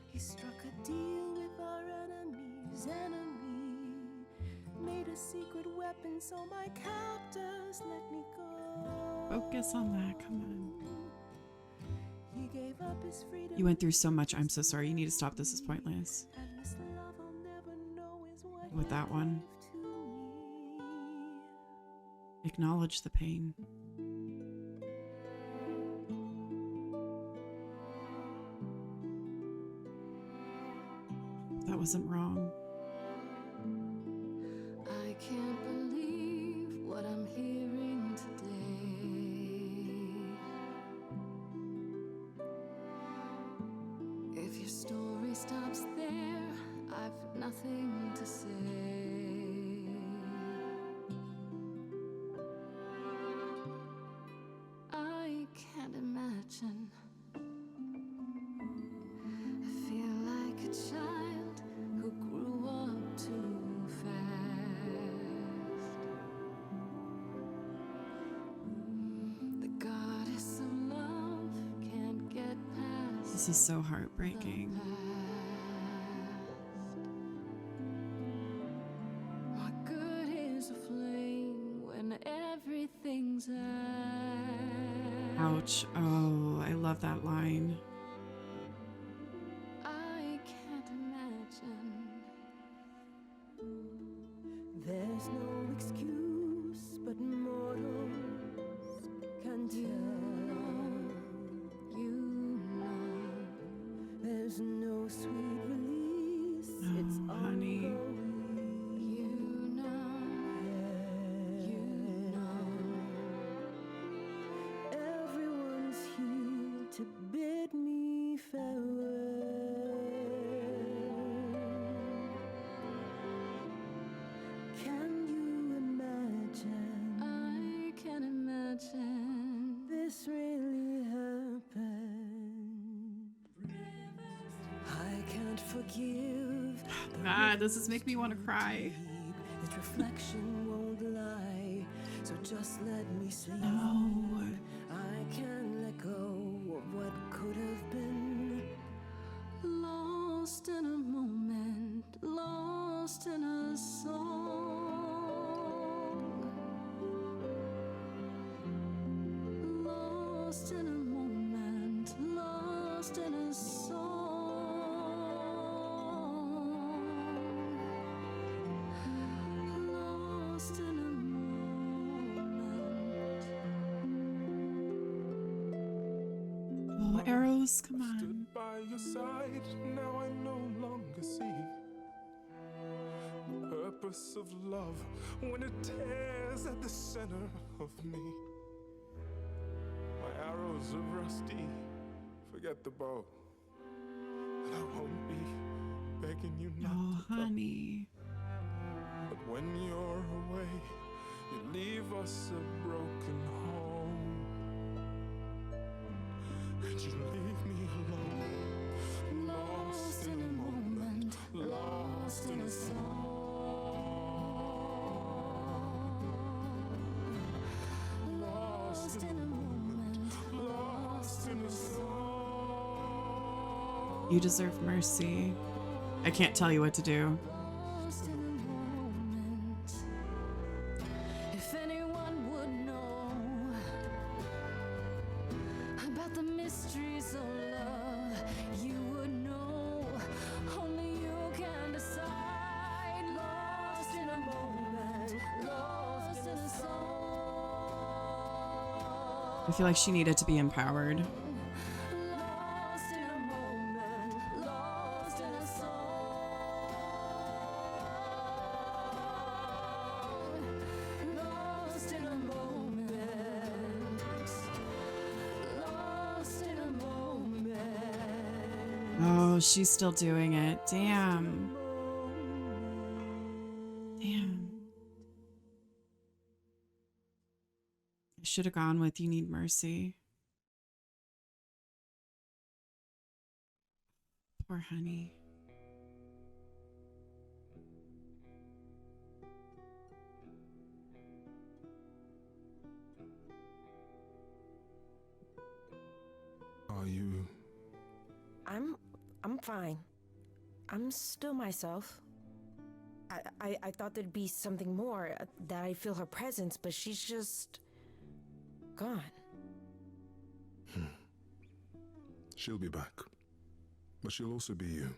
He struck a deal with our enemy's enemy. Made a secret weapon so my captors let me go. Focus on that, come on. He gave up his freedom. You went through so much, I'm so sorry. You need to stop, this is pointless. And this love I'll never know is what With that one. he gave to me. Acknowledge the pain. That wasn't wrong. I can't believe what I'm hearing today. If your story stops there, I've nothing to say. I can't imagine. I feel like a child who grew up too fast. The goddess of love can't get past. This is so heartbreaking. What good is a flame when everything's out? Ouch. Oh, I love that line. I can't imagine. There's no excuse but mortals can tell. You know. There's no sweet release. It's honey. ongoing. You know. Everyone's here to bid me farewell. Can you imagine? I can imagine. This really happened. I can't forgive. God, this is making me want to cry. Its reflection won't lie. So just let me sleep. No. I can't let go of what could have been. Lost in a moment, lost in a song. Lost in a moment, lost in a song. Lost in a Oh, arrows, come on. Stood by your side, now I no longer see the purpose of love when it tears at the center of me. My arrows are rusty, forget the bow, and I won't be begging you not Oh, to come. honey. But when you're away, you leave us a broken home. And you leave me alone, lost in a moment, lost in a song. Lost in a moment, lost in a song. You deserve mercy. I can't tell you what to do. lost in a moment. If anyone would know about the mysteries of love, you would know. Only you can decide. Lost in a moment, lost in a song. I feel like she needed to be empowered. Lost in a moment, lost in a song. Lost in a moment, lost in a moment. Oh, she's still doing it. Damn. Damn. I should have gone with You Need Mercy. Poor honey. Are you? I'm fine. I'm still myself. I thought there'd be something more, that I feel her presence, but she's just gone. She'll be back. But she'll also be you.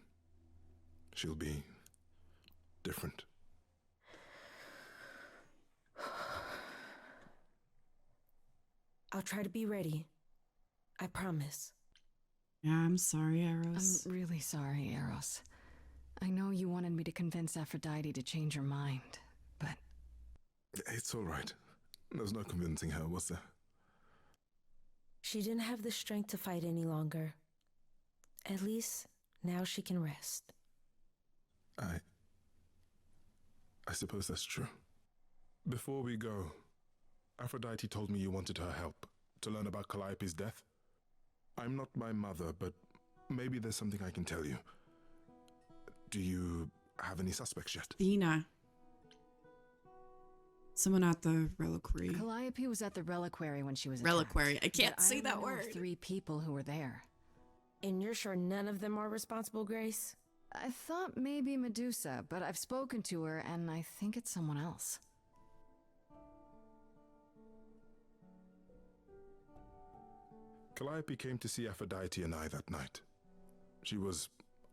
She'll be different. I'll try to be ready. I promise. Yeah, I'm sorry, Eros. I'm really sorry, Eros. I know convince Aphrodite to change her mind, but... It's all right. There was no convincing her, was there? She didn't have the strength to fight any longer. At least, now she can rest. I suppose that's true. Before we go, Aphrodite told me you wanted her help to learn about Calliope's death. I'm not my mother, but maybe there's something I can tell you. Do you have any suspects yet? Athena. Someone at the reliquary. Calliope was at the reliquary when she was Reliquary. attacked, I can't but say only that know of word. 3 people who were there. And you're sure none of them are responsible, Grace? I thought maybe Medusa, but I've spoken to her and I think it's someone else. Calliope came to see Aphrodite and I that night. She was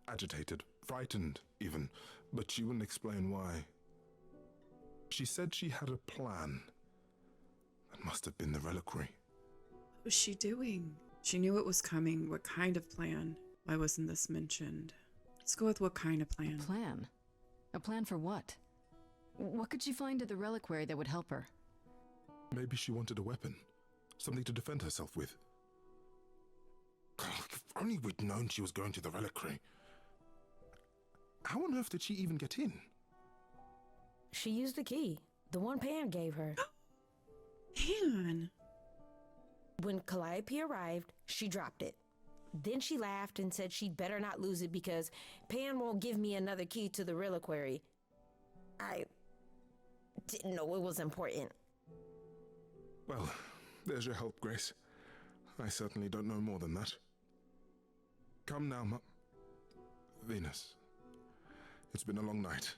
agitated, frightened even, but she wouldn't explain why. She said she had a plan. That must have been the reliquary. What was she doing? She knew it was coming. What kind of plan? Why wasn't this mentioned? Let's go with what kind of plan. A plan? A plan for what? What could she find at the reliquary that would help her? Maybe she wanted a weapon. Something to defend herself with. If only we'd known she was going to the reliquary. How on earth did she even get in? She used the key, the one Pan gave her. Pan? When Calliope arrived, she dropped it. Then she laughed and said she'd better not lose it because Pan won't give me another key to the reliquary. I didn't know it was important. Well, there's your help, Grace. I certainly don't know more than that. Come now, Venus. It's been a long night.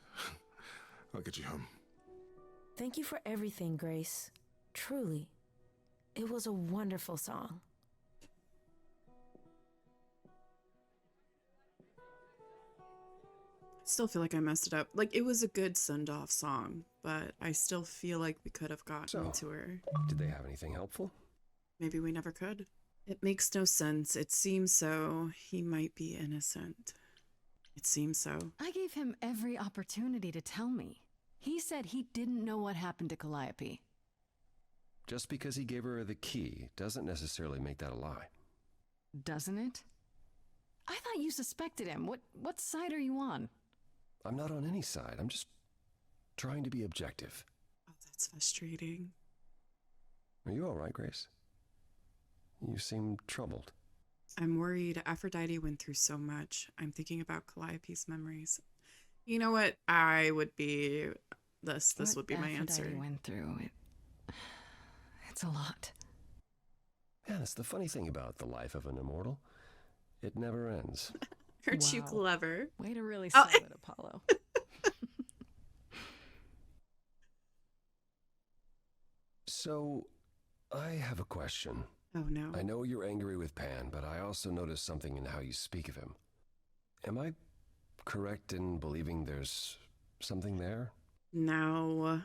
I'll get you home. Thank you for everything, Grace. Truly. It was a wonderful song. Still feel like I messed it up. Like, it was a good send-off song, but I still feel like we could have gotten to her. Did they have anything helpful? Maybe we never could. It makes no sense. It seems so. He might be innocent. It seems so. I gave him every opportunity to tell me. He said he didn't know what happened to Calliope. Just because he gave her the key doesn't necessarily make that a lie. Doesn't it? I thought you suspected him. What side are you on? I'm not on any side. I'm just trying to be objective. Oh, that's frustrating. Are you all right, Grace? You seem troubled. I'm worried. Aphrodite went through so much. I'm thinking about Calliope's memories. You know what? I would be this. This would be my answer. Aphrodite went through it. It's a lot. Yeah, that's the funny thing about the life of an immortal. It never ends. Aren't you clever? Way to really sell it, Apollo. So, I have a question. Oh, no. I know you're angry with Pan, but I also noticed something in how you speak of him. Am I correct in believing there's something there? No,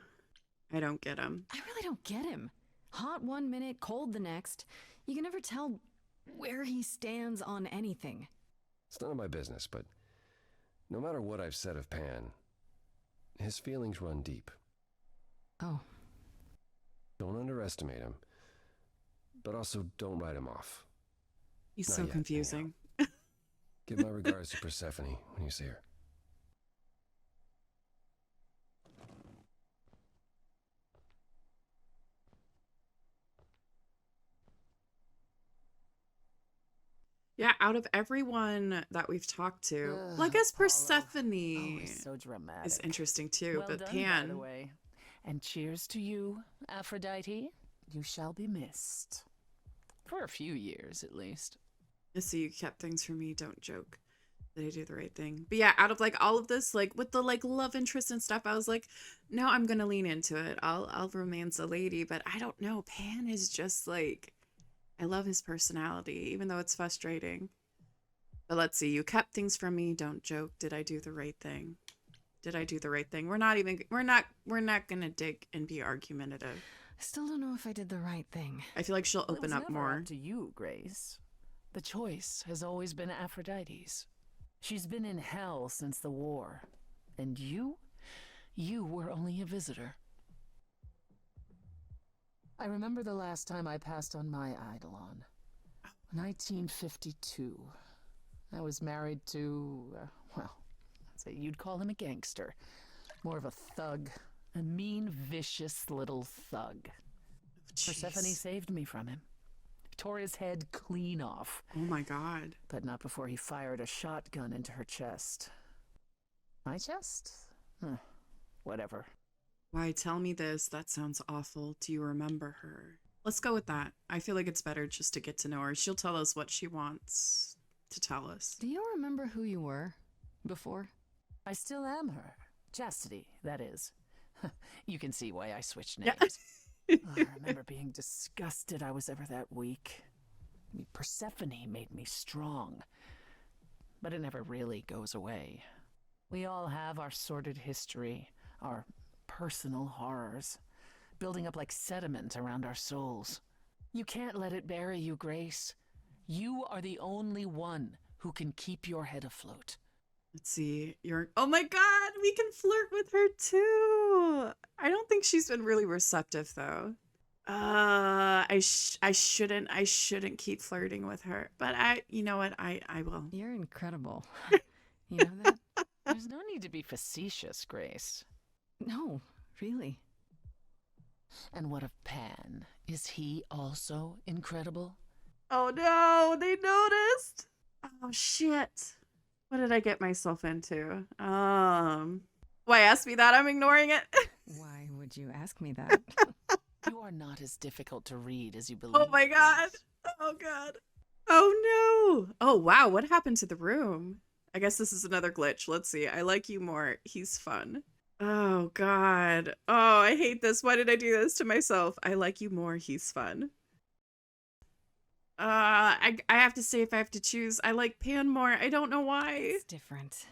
I don't get him. I really don't get him. Hot 1 minute, cold the next. You can never tell where he stands on anything. It's none of my business, but no matter what I've said of Pan, his feelings run deep. Oh. Don't underestimate him, but also don't write him off. He's Not so yet, confusing. anyhow. Give my regards to Persephone when you see her. Yeah, out of everyone that we've talked to, well, I guess Persephone so dramatic. is interesting too, Well but done, Pan. by the way. And cheers to you, Aphrodite. You shall be missed. For a few years, at least. So you kept things from me. Don't joke. Did I do the right thing? But yeah, out of like all of this, like with the like love interest and stuff, I was like, no, I'm gonna lean into it. I'll romance a lady, but I don't know. Pan is just like, I love his personality, even though it's frustrating. But let's see. You kept things from me. Don't joke. Did I do the right thing? Did I do the right thing? We're not gonna dig and be argumentative. I still don't know if I did the right thing. I feel like she'll Well, it open was up never more. up to you, Grace. The choice has always been Aphrodite's. She's been in hell since the war. And you were only a visitor. I remember the last time I passed on my Eidolon. 1952. I was married to, well, I'd say you'd call him a gangster. More of a thug. A mean, vicious little thug. Persephone saved me from him. Tore his head clean off. Oh my god. But not before he fired a shotgun into her chest. My chest? Whatever. Why, tell me this. That sounds awful. Do you remember her? Let's go with that. I feel like it's better just to get to know her. She'll tell us what she wants to tell us. Do you remember who you were before? I still am her. Chastity, that is. You can see why I switched names. I remember being disgusted I was ever that weak. I mean, Persephone made me strong. But it never really goes away. We all have our sordid history, our personal horrors, building up like sediment around our souls. You can't let it bury you, Grace. You are the only one who can keep your head afloat. Let's see. Oh my god, we can flirt with her too. I don't think she's been really receptive though. I shouldn't keep flirting with her. But you know what? I will. You're incredible. You know that? There's no need to be facetious, Grace. No, really. And what of Pan? Is he also incredible? Oh no, they noticed. Oh shit. What did I get myself into? Why ask me that? I'm ignoring it. Why would you ask me that? You are not as difficult to read as you believe. Oh my god. Oh god. Oh no. Oh wow, what happened to the room? I guess this is another glitch. Let's see. I like you more. He's fun. Oh god. Oh, I hate this. Why did I do this to myself? I like you more. He's fun. I have to say if I have to choose, I like Pan more. I don't know why. It's different.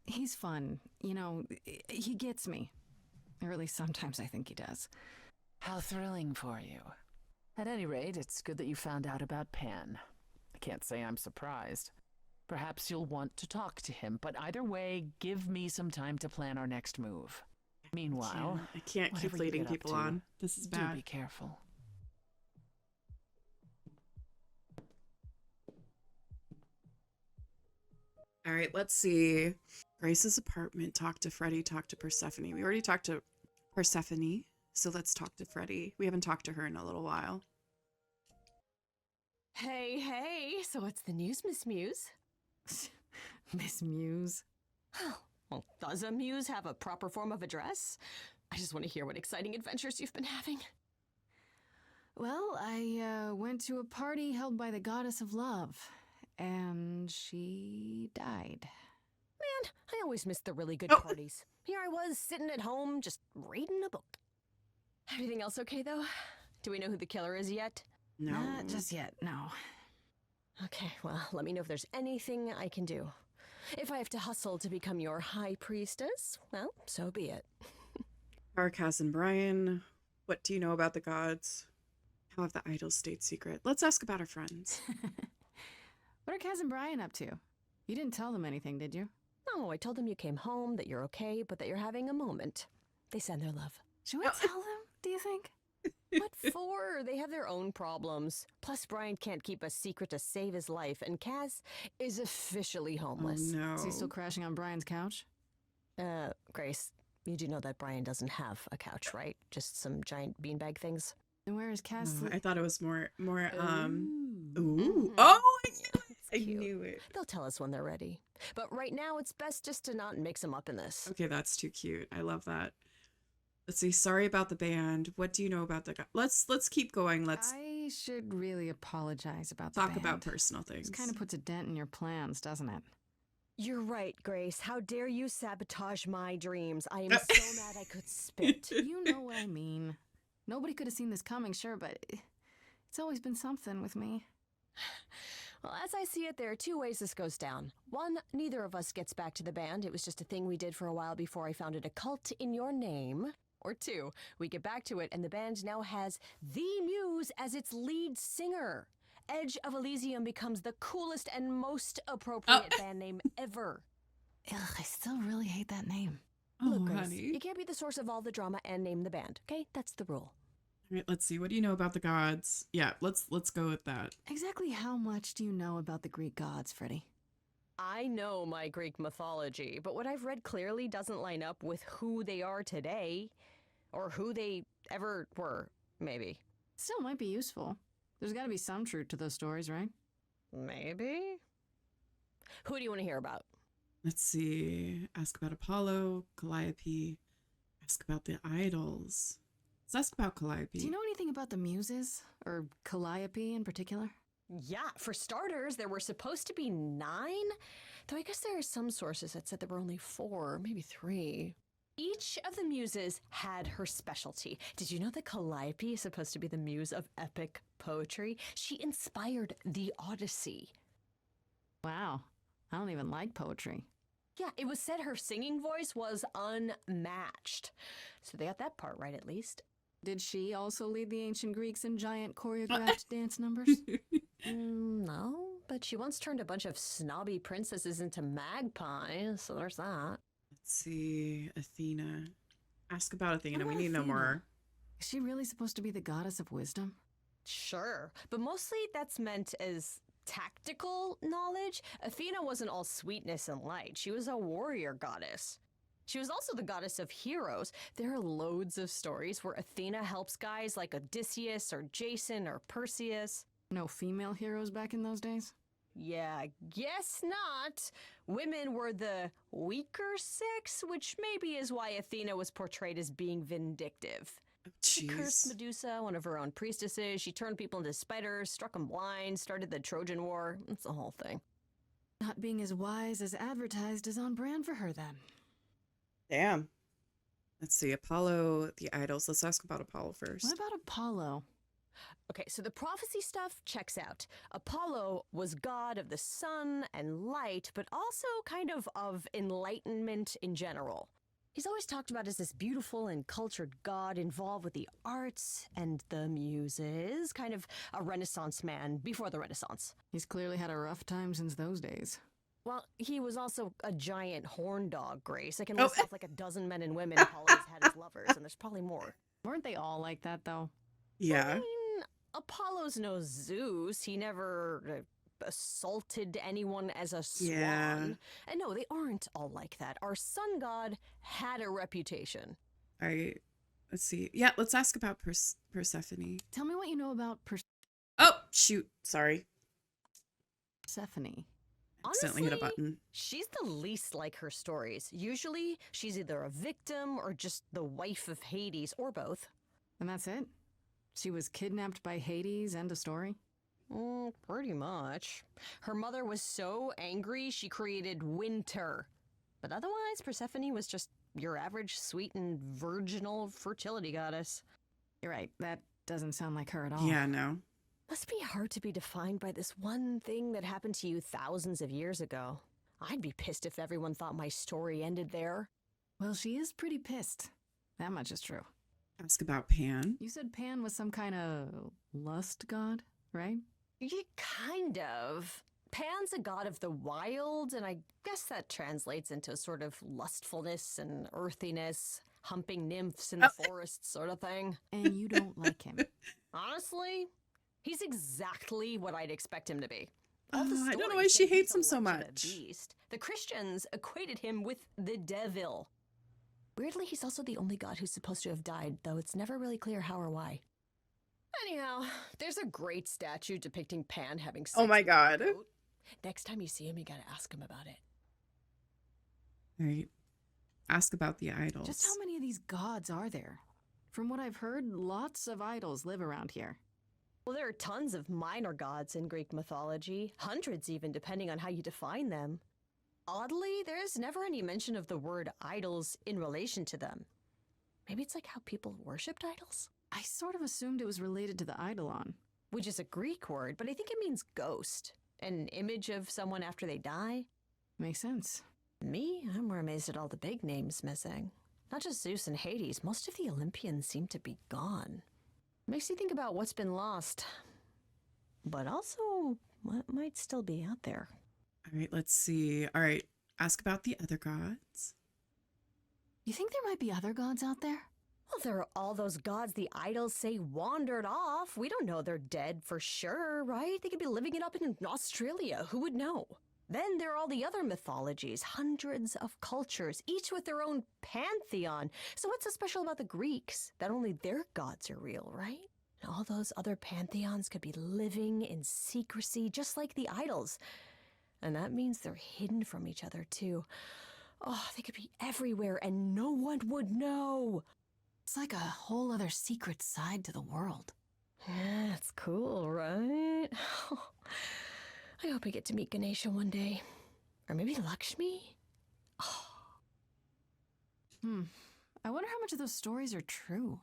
He's fun. You know, he gets me. Or at least sometimes I think he does. How thrilling for you. At any rate, it's good that you found out about Pan. I can't say I'm surprised. Perhaps you'll want to talk to him, but either way, give me some time to plan our next move. Meanwhile, I can't keep leading people on. This is bad. Do be careful. All right, let's see. Grace's apartment. Talk to Freddie. Talk to Persephone. We already talked to Persephone, so let's talk to Freddie. We haven't talked to her in a little while. Hey, so what's the news, Miss Muse? Miss Muse? Well, does a muse have a proper form of address? I just want to hear what exciting adventures you've been having. Well, I went to a party held by the goddess of love, and she died. Man, I always miss the really good parties. Here I was, sitting at home, just reading a book. Everything else okay, though? Do we know who the killer is yet? No. Not just yet, no. Okay, well, let me know if there's anything I can do. If I have to hustle to become your high priestess, well, so be it. Arcas and Brian, what do you know about the gods? How have the idols stayed secret? Let's ask about our friends. What are Kaz and Brian up to? You didn't tell them anything, did you? No, I told them you came home, that you're okay, but that you're having a moment. They send their love. Should we tell them, do you think? What for? They have their own problems. Plus, Brian can't keep a secret to save his life, and Kaz is officially homeless. Oh, no. Is he still crashing on Brian's couch? Grace, you do know that Brian doesn't have a couch, right? Just some giant beanbag things? And where is Kaz? I thought it was more ooh. Mhm. Oh, I Cute. knew it. They'll tell us when they're ready. But right now, it's best just to not mix them up in this. Okay, that's too cute. I love that. Let's see. Sorry about the band. What do you know about the god? Let's keep going. Let's I should really apologize about talk the about band. personal things. This kind of puts a dent in your plans, doesn't it? You're right, Grace. How dare you sabotage my dreams? I am so mad I could spit. You know what I mean. Nobody could have seen this coming, sure, but it's always been something with me. Well, as I see it, there are two ways this goes down. One, neither of us gets back to the band. It was just a thing we did for a while before I founded a cult in your name. Or two, we get back to it and the band now has the Muse as its lead singer. Edge of Elysium becomes the coolest and most appropriate band name ever. Ugh, I still really hate that name. Oh, Look, Grace, honey. you can't be the source of all the drama and name the band, okay? That's the rule. All right, let's see. What do you know about the gods? Yeah, let's go with that. Exactly how much do you know about the Greek gods, Freddie? I know my Greek mythology, but what I've read clearly doesn't line up with who they are today. Or who they ever were, maybe. Still might be useful. There's got to be some truth to those stories, right? Maybe? Who do you want to hear about? Let's see. Ask about Apollo, Calliope. Ask about the idols. Let's ask about Calliope. Do you know anything about the Muses? Or Calliope in particular? Yeah, for starters, there were supposed to be 9. Though I guess there are some sources that said there were only 4, maybe 3. Each of the muses had her specialty. Did you know that Calliope is supposed to be the muse of epic poetry? She inspired the Odyssey. Wow. I don't even like poetry. Yeah, it was said her singing voice was unmatched. So they got that part right, at least. Did she also lead the ancient Greeks in giant choreographed dance numbers? No, but she once turned a bunch of snobby princesses into magpies, so there's that. Let's see. Athena. Ask about Athena. What We about need no Athena? more. Is she really supposed to be the goddess of wisdom? Sure, but mostly that's meant as tactical knowledge. Athena wasn't all sweetness and light. She was a warrior goddess. She was also the goddess of heroes. There are loads of stories where Athena helps guys like Odysseus or Jason or Perseus. No female heroes back in those days? Yeah, guess not. Women were the weaker sex, which maybe is why Athena was portrayed as being vindictive. She cursed Medusa, one of her own priestesses. She turned people into spiders, struck them blind, started the Trojan War. It's the whole thing. Not being as wise as advertised is on brand for her then. Damn. Let's see. Apollo, the idols. Let's ask about Apollo first. What about Apollo? Okay, so the prophecy stuff checks out. Apollo was god of the sun and light, but also kind of enlightenment in general. He's always talked about as this beautiful and cultured god involved with the arts and the muses, kind of a Renaissance man before the Renaissance. He's clearly had a rough time since those days. Well, he was also a giant horn dog, Grace. I can list off like a dozen men and women Apollo's had as lovers, and there's probably more. Weren't they all like that, though? Yeah. I mean, Apollo's no Zeus. He never assaulted anyone as a swan. Yeah. And no, they aren't all like that. Our sun god had a reputation. All right. Let's see. Yeah, let's ask about Persephone. Tell me what you know about Oh, shoot. Sorry. Persephone. Accidentally hit a button. She's the least like her stories. Usually, she's either a victim or just the wife of Hades, or both. And that's it? She was kidnapped by Hades, end of story? Pretty much. Her mother was so angry, she created winter. But otherwise, Persephone was just your average sweet and virginal fertility goddess. You're right, that doesn't sound like her at all. Yeah, no. Must be hard to be defined by this one thing that happened to you thousands of years ago. I'd be pissed if everyone thought my story ended there. Well, she is pretty pissed. That much is true. Ask about Pan. You said Pan was some kind of lust god, right? Yeah, kind of. Pan's a god of the wild, and I guess that translates into a sort of lustfulness and earthiness, humping nymphs in the forest sort of thing. And you don't like him. Honestly, he's exactly what I'd expect him to be. I don't know why she hates him so much. Beast. The Christians equated him with the devil. Weirdly, he's also the only god who's supposed to have died, though it's never really clear how or why. Anyhow, there's a great statue depicting Pan having sex. Oh my with a God. goat. Next time you see him, you gotta ask him about it. All right. Ask about the idols. Just how many of these gods are there? From what I've heard, lots of idols live around here. Well, there are tons of minor gods in Greek mythology, hundreds even, depending on how you define them. Oddly, there's never any mention of the word idols in relation to them. Maybe it's like how people worshipped idols? I sort of assumed it was related to the eidolon. Which is a Greek word, but I think it means ghost. An image of someone after they die. Makes sense. Me, I'm more amazed at all the big names missing. Not just Zeus and Hades, most of the Olympians seem to be gone. Makes you think about what's been lost, but also what might still be out there. All right, let's see. All right, ask about the other gods. You think there might be other gods out there? Well, there are all those gods the idols say wandered off. We don't know they're dead for sure, right? They could be living it up in Australia. Who would know? Then there are all the other mythologies, hundreds of cultures, each with their own pantheon. So what's so special about the Greeks? That only their gods are real, right? And all those other pantheons could be living in secrecy, just like the idols. And that means they're hidden from each other, too. Oh, they could be everywhere and no one would know. It's like a whole other secret side to the world. Yeah, that's cool, right? I hope I get to meet Ganesha one day. Or maybe Lakshmi? I wonder how much of those stories are true.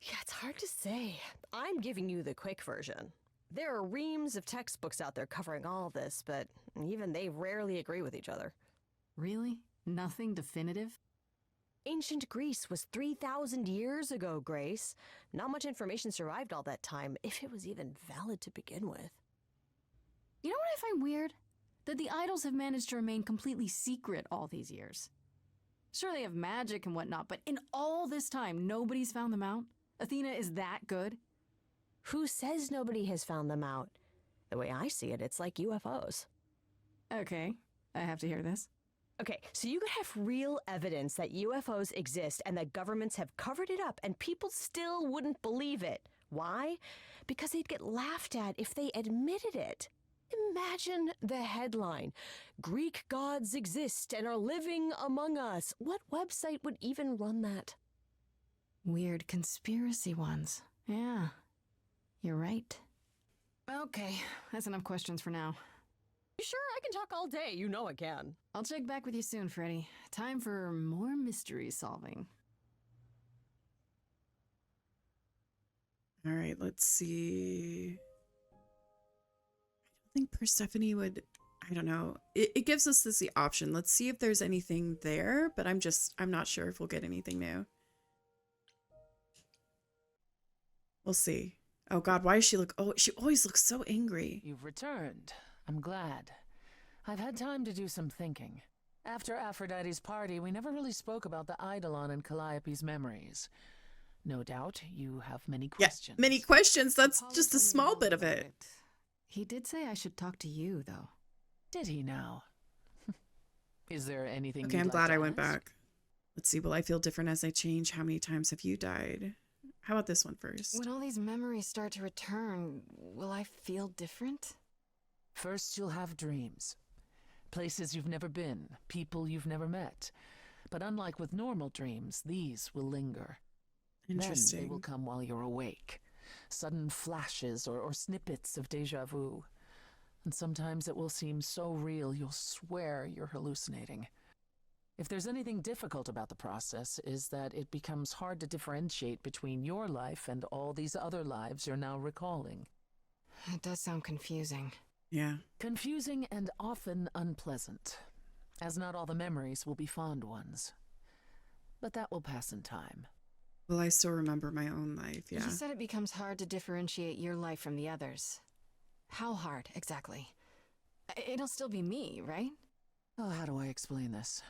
Yeah, it's hard to say. I'm giving you the quick version. There are reams of textbooks out there covering all this, but even they rarely agree with each other. Really? Nothing definitive? Ancient Greece was 3,000 years ago, Grace. Not much information survived all that time, if it was even valid to begin with. You know what I find weird? That the idols have managed to remain completely secret all these years. Sure, they have magic and whatnot, but in all this time, nobody's found them out? Athena is that good? Who says nobody has found them out? The way I see it, it's like UFOs. Okay, I have to hear this. Okay, so you could have real evidence that UFOs exist and that governments have covered it up and people still wouldn't believe it. Why? Because they'd get laughed at if they admitted it. Imagine the headline, "Greek gods exist and are living among us." What website would even run that? Weird conspiracy ones. Yeah, you're right. Okay, that's enough questions for now. Sure, I can talk all day. You know I can. I'll check back with you soon, Freddy. Time for more mystery solving. All right, let's see. I don't think Persephone would, I don't know. It gives us the option. Let's see if there's anything there, but I'm not sure if we'll get anything new. We'll see. Oh God, why does she look, oh, she always looks so angry. You've returned. I'm glad. I've had time to do some thinking. After Aphrodite's party, we never really spoke about the Eidolon and Calliope's memories. No doubt you have many questions. Yeah, many questions. That's just a small bit of it. He did say I should talk to you, though. Did he now? Is there anything Okay, you'd I'm like glad to I went ask? back. Let's see, will I feel different as I change? How many times have you died? How about this one first? When all these memories start to return, will I feel different? First, you'll have dreams. Places you've never been, people you've never met. But unlike with normal dreams, these will linger. Interesting. Then they will come while you're awake. Sudden flashes or snippets of déjà vu. And sometimes it will seem so real you'll swear you're hallucinating. If there's anything difficult about the process, is that it becomes hard to differentiate between your life and all these other lives you're now recalling. It does sound confusing. Yeah. Confusing and often unpleasant, as not all the memories will be fond ones. But that will pass in time. Will I still remember my own life? Yeah. You said it becomes hard to differentiate your life from the others. How hard, exactly? It'll still be me, right? Oh, how do I explain this?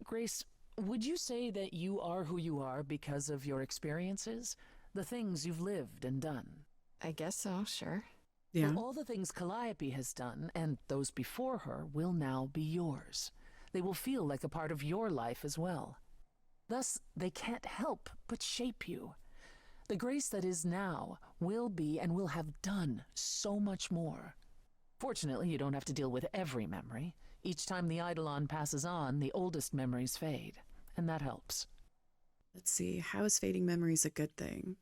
Grace, would you say that you are who you are because of your experiences? The things you've lived and done? I guess so, sure. Yeah. Well, all the things Calliope has done, and those before her, will now be yours. They will feel like a part of your life as well. Thus, they can't help but shape you. The Grace that is now will be and will have done so much more. Fortunately, you don't have to deal with every memory. Each time the Eidolon passes on, the oldest memories fade, and that helps. Let's see. How is fading memories a good thing?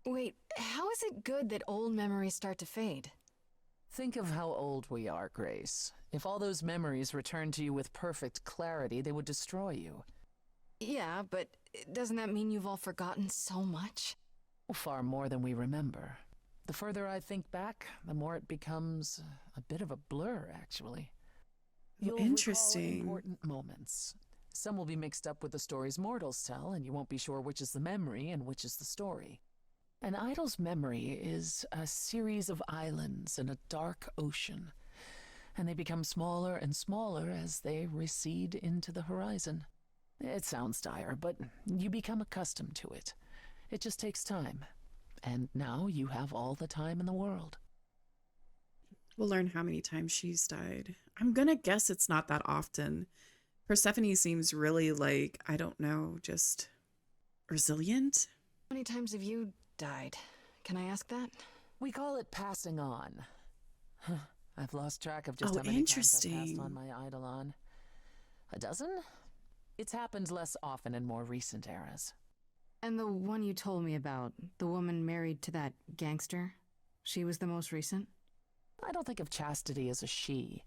Wait, how is it good that old memories start to fade? Think of how old we are, Grace. If all those memories returned to you with perfect clarity, they would destroy you. Yeah, but doesn't that mean you've all forgotten so much? Far more than we remember. The further I think back, the more it becomes a bit of a blur, actually. You'll interesting. recall important moments. Some will be mixed up with the stories mortals tell, and you won't be sure which is the memory and which is the story. An idol's memory is a series of islands in a dark ocean, and they become smaller and smaller as they recede into the horizon. It sounds dire, but you become accustomed to it. It just takes time. And now you have all the time in the world. We'll learn how many times she's died. I'm gonna guess it's not that often. Persephone seems really like, I don't know, just resilient. How many times have you died? Can I ask that? We call it passing on. I've lost track of just Oh, how many times I've passed interesting. on my eidolon. A dozen? It's happened less often in more recent eras. And the one you told me about, the woman married to that gangster, she was the most recent? I don't think of Chastity as a she.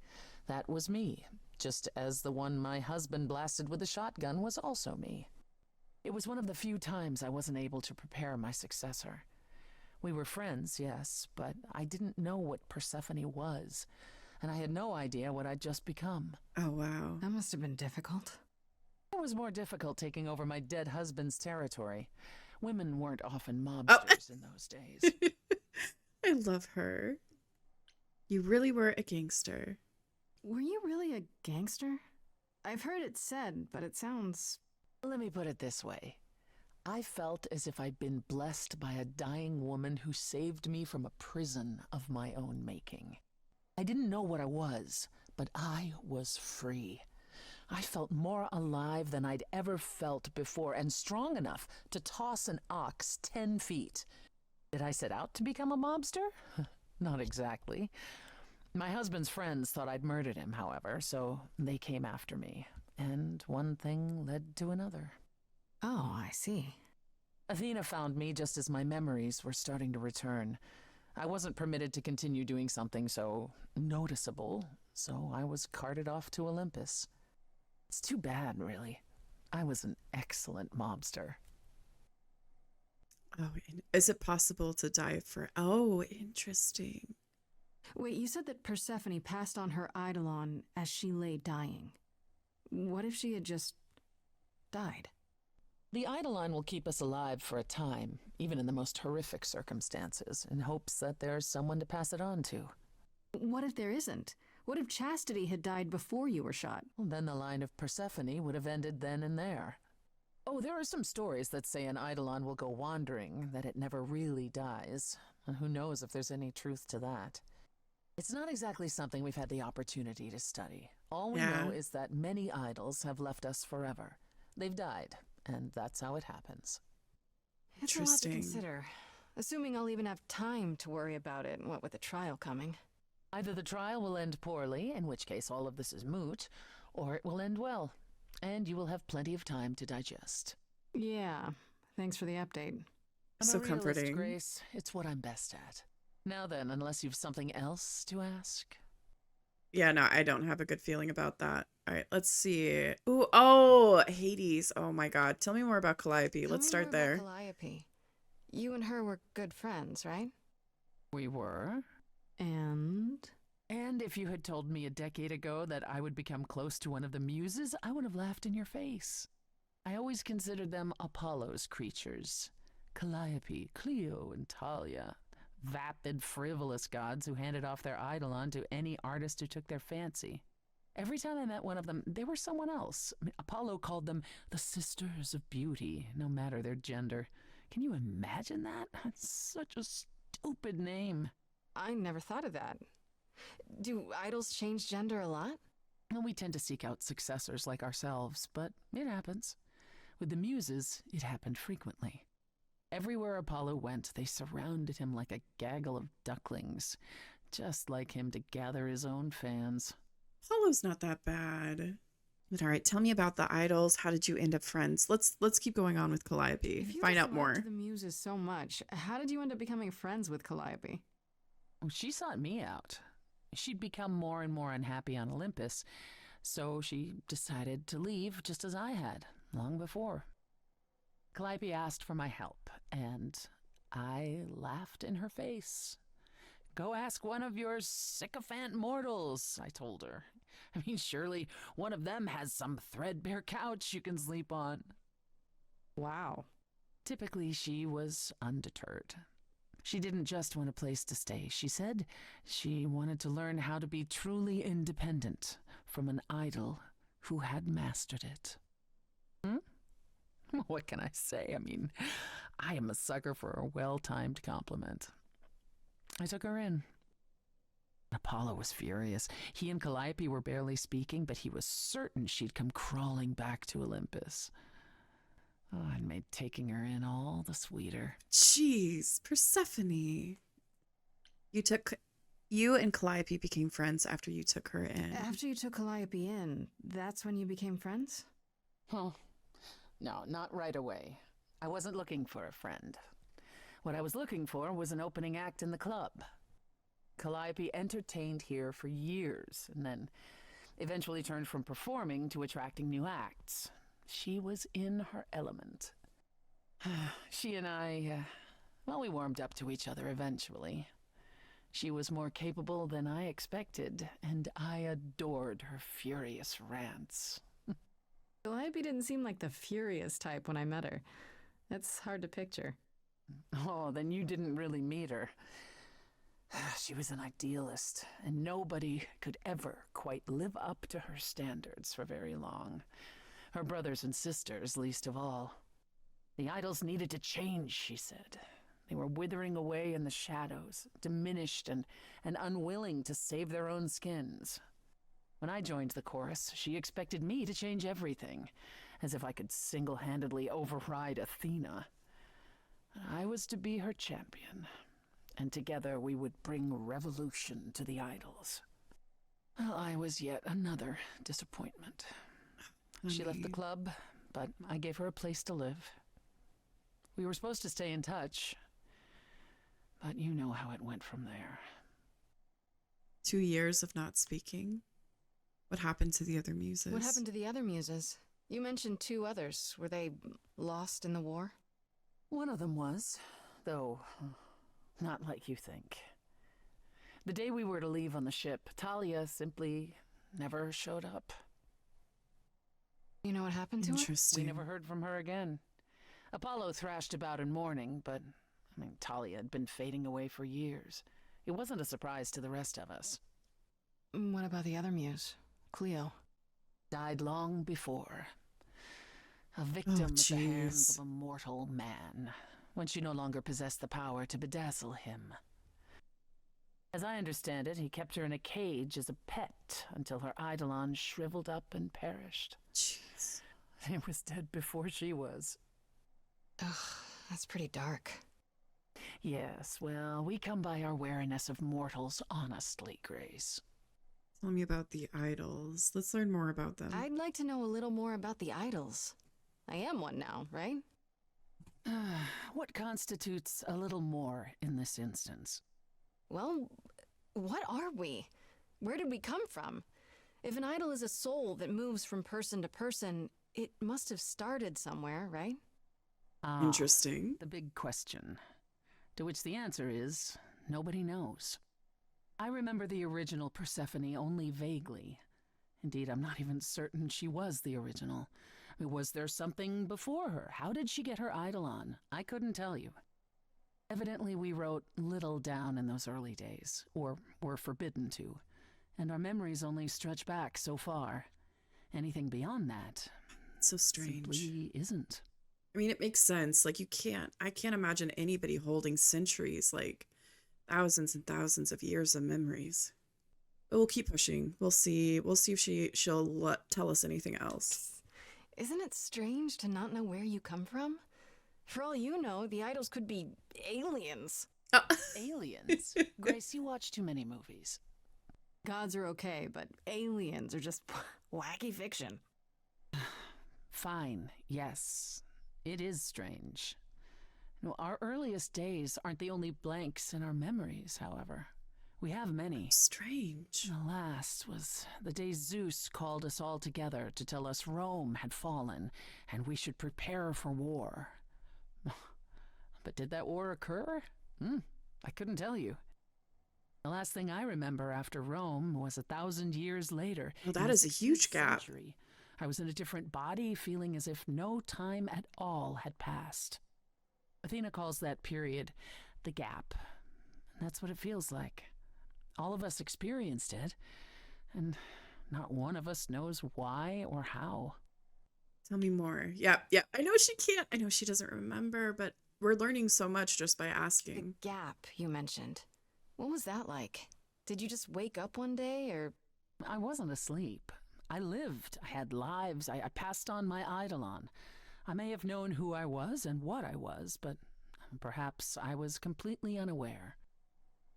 That was me, just as the one my husband blasted with a shotgun was also me. It was one of the few times I wasn't able to prepare my successor. We were friends, yes, but I didn't know what Persephone was, and I had no idea what I'd just become. Oh, wow. That must have been difficult. It was more difficult taking over my dead husband's territory. Women weren't often mobsters in those days. I love her. You really were a gangster. Were you really a gangster? I've heard it said, but it sounds... Let me put it this way. I felt as if I'd been blessed by a dying woman who saved me from a prison of my own making. I didn't know what I was, but I was free. I felt more alive than I'd ever felt before, and strong enough to toss an ox 10 feet. Did I set out to become a mobster? Not exactly. My husband's friends thought I'd murdered him, however, so they came after me. And one thing led to another. Oh, I see. Athena found me just as my memories were starting to return. I wasn't permitted to continue doing something so noticeable, so I was carted off to Olympus. It's too bad, really. I was an excellent mobster. Oh, is it possible to die for... Oh, interesting. Wait, you said that Persephone passed on her eidolon as she lay dying. What if she had just died? The eidolon will keep us alive for a time, even in the most horrific circumstances, in hopes that there's someone to pass it on to. What if there isn't? What if Chastity had died before you were shot? Well, then the line of Persephone would have ended then and there. Oh, there are some stories that say an eidolon will go wandering, that it never really dies. And who knows if there's any truth to that. It's not exactly something we've had the opportunity to study. All we know is that many idols have left us forever. They've died, and that's how it happens. It's a lot to consider. Assuming I'll even have time to worry about it, what with the trial coming. Either the trial will end poorly, in which case all of this is moot, or it will end well, and you will have plenty of time to digest. Yeah, thanks for the update. I'm So a realist, comforting. Grace. It's what I'm best at. Now then, unless you've something else to ask. Yeah, no, I don't have a good feeling about that. All right, let's see. Ooh, oh, Hades. Oh my God. Tell me more about Calliope. Let's start there. Calliope. You and her were good friends, right? We were. And if you had told me a decade ago that I would become close to one of the muses, I would have laughed in your face. I always considered them Apollo's creatures. Calliope, Clio, and Talia. Vapid, frivolous gods who handed off their eidolon to any artist who took their fancy. Every time I met one of them, they were someone else. I mean, Apollo called them the Sisters of Beauty, no matter their gender. Can you imagine that? That's such a stupid name. I never thought of that. Do idols change gender a lot? Well, we tend to seek out successors like ourselves, but it happens. With the muses, it happened frequently. Everywhere Apollo went, they surrounded him like a gaggle of ducklings, just like him to gather his own fans. Apollo's not that bad. But all right, tell me about the idols. How did you end up friends? Let's keep going on with Calliope. If you Find just out more. loved the muses so much, how did you end up becoming friends with Calliope? Well, she sought me out. She'd become more and more unhappy on Olympus, so she decided to leave just as I had, long before. Calliope asked for my help, and I laughed in her face. Go ask one of your sycophant mortals, I told her. I mean, surely one of them has some threadbare couch you can sleep on. Wow. Typically, she was undeterred. She didn't just want a place to stay. She said she wanted to learn how to be truly independent from an idol who had mastered it. Hmm? What can I say? I mean, I am a sucker for a well-timed compliment. I took her in. Apollo was furious. He and Calliope were barely speaking, but he was certain she'd come crawling back to Olympus. Oh, it made taking her in all the sweeter. Jeez, Persephone. You and Calliope became friends after you took her in. After you took Calliope in, that's when you became friends? Well, no, not right away. I wasn't looking for a friend. What I was looking for was an opening act in the club. Calliope entertained here for years, and then eventually turned from performing to attracting new acts. She was in her element. She and I, we warmed up to each other eventually. She was more capable than I expected, and I adored her furious rants. Calliope didn't seem like the furious type when I met her. That's hard to picture. Oh, then you didn't really meet her. She was an idealist, and nobody could ever quite live up to her standards for very long. Her brothers and sisters, least of all. The idols needed to change, she said. They were withering away in the shadows, diminished and unwilling to save their own skins. When I joined the chorus, she expected me to change everything, as if I could single-handedly override Athena. I was to be her champion, and together we would bring revolution to the idols. Well, I was yet another disappointment. She left the club, but I gave her a place to live. We were supposed to stay in touch, but you know how it went from there. 2 years of not speaking? What happened to the other muses? What happened to the other muses? You mentioned 2 others. Were they lost in the war? One of them was, though not like you think. The day we were to leave on the ship, Talia simply never showed up. You know what happened to her? We never heard from her again. Apollo thrashed about in mourning, but, Talia had been fading away for years. It wasn't a surprise to the rest of us. What about the other muse, Cleo? Died long before. A victim at the hands of a mortal man, when she no longer possessed the power to bedazzle him. As I understand it, he kept her in a cage as a pet until her eidolon shriveled up and perished. Jeez. He was dead before she was. Ugh, that's pretty dark. Yes, well, we come by our wariness of mortals honestly, Grace. Tell me about the idols. Let's learn more about them. I'd like to know a little more about the idols. I am one now, right? What constitutes a little more in this instance? Well, what are we? Where did we come from? If an idol is a soul that moves from person to person, it must have started somewhere, right? Interesting. The big question. To which the answer is, nobody knows. I remember the original Persephone only vaguely. Indeed, I'm not even certain she was the original. Was there something before her? How did she get her eidolon? I couldn't tell you. Evidently, we wrote little down in those early days, or were forbidden to, and our memories only stretch back so far. Anything beyond that, so strange. Simply isn't. I mean, it makes sense. Like, I can't imagine anybody holding centuries, like thousands and thousands of years of memories. But we'll keep pushing. We'll see if she'll tell us anything else. Isn't it strange to not know where you come from? For all you know, the idols could be aliens. Aliens? Grace, you watch too many movies. Gods are okay, but aliens are just wacky fiction. Fine, yes. It is strange. No, our earliest days aren't the only blanks in our memories, however. We have many. Strange. The last was the day Zeus called us all together to tell us Rome had fallen and we should prepare for war. But did that war occur? I couldn't tell you. The last thing I remember after Rome was 1,000 years later. Well, that is a huge gap. Century. I was in a different body, feeling as if no time at all had passed. Athena calls that period the gap. And that's what it feels like. All of us experienced it, and not one of us knows why or how. Tell me more. Yeah, yeah. I know she can't. I know she doesn't remember, but we're learning so much just by asking. The gap you mentioned. What was that like? Did you just wake up one day, or? I wasn't asleep. I lived. I had lives. I passed on my eidolon. I may have known who I was and what I was, but perhaps I was completely unaware.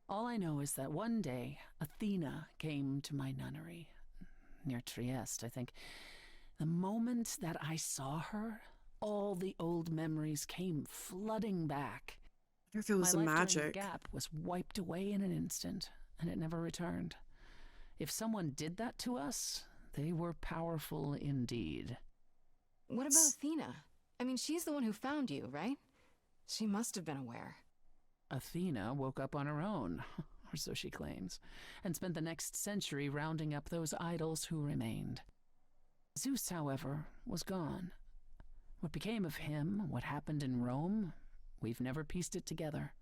All I know is that one day, Athena came to my nunnery, near Trieste, I think. The moment that I saw her, all the old memories came flooding back. I wonder if it was my life magic. during the gap was wiped away in an instant, and it never returned. If someone did that to us, they were powerful indeed. What about Athena? I mean, she's the one who found you, right? She must have been aware. Athena woke up on her own, or so she claims, and spent the next century rounding up those idols who remained. Zeus, however, was gone. What became of him, what happened in Rome, we've never pieced it together.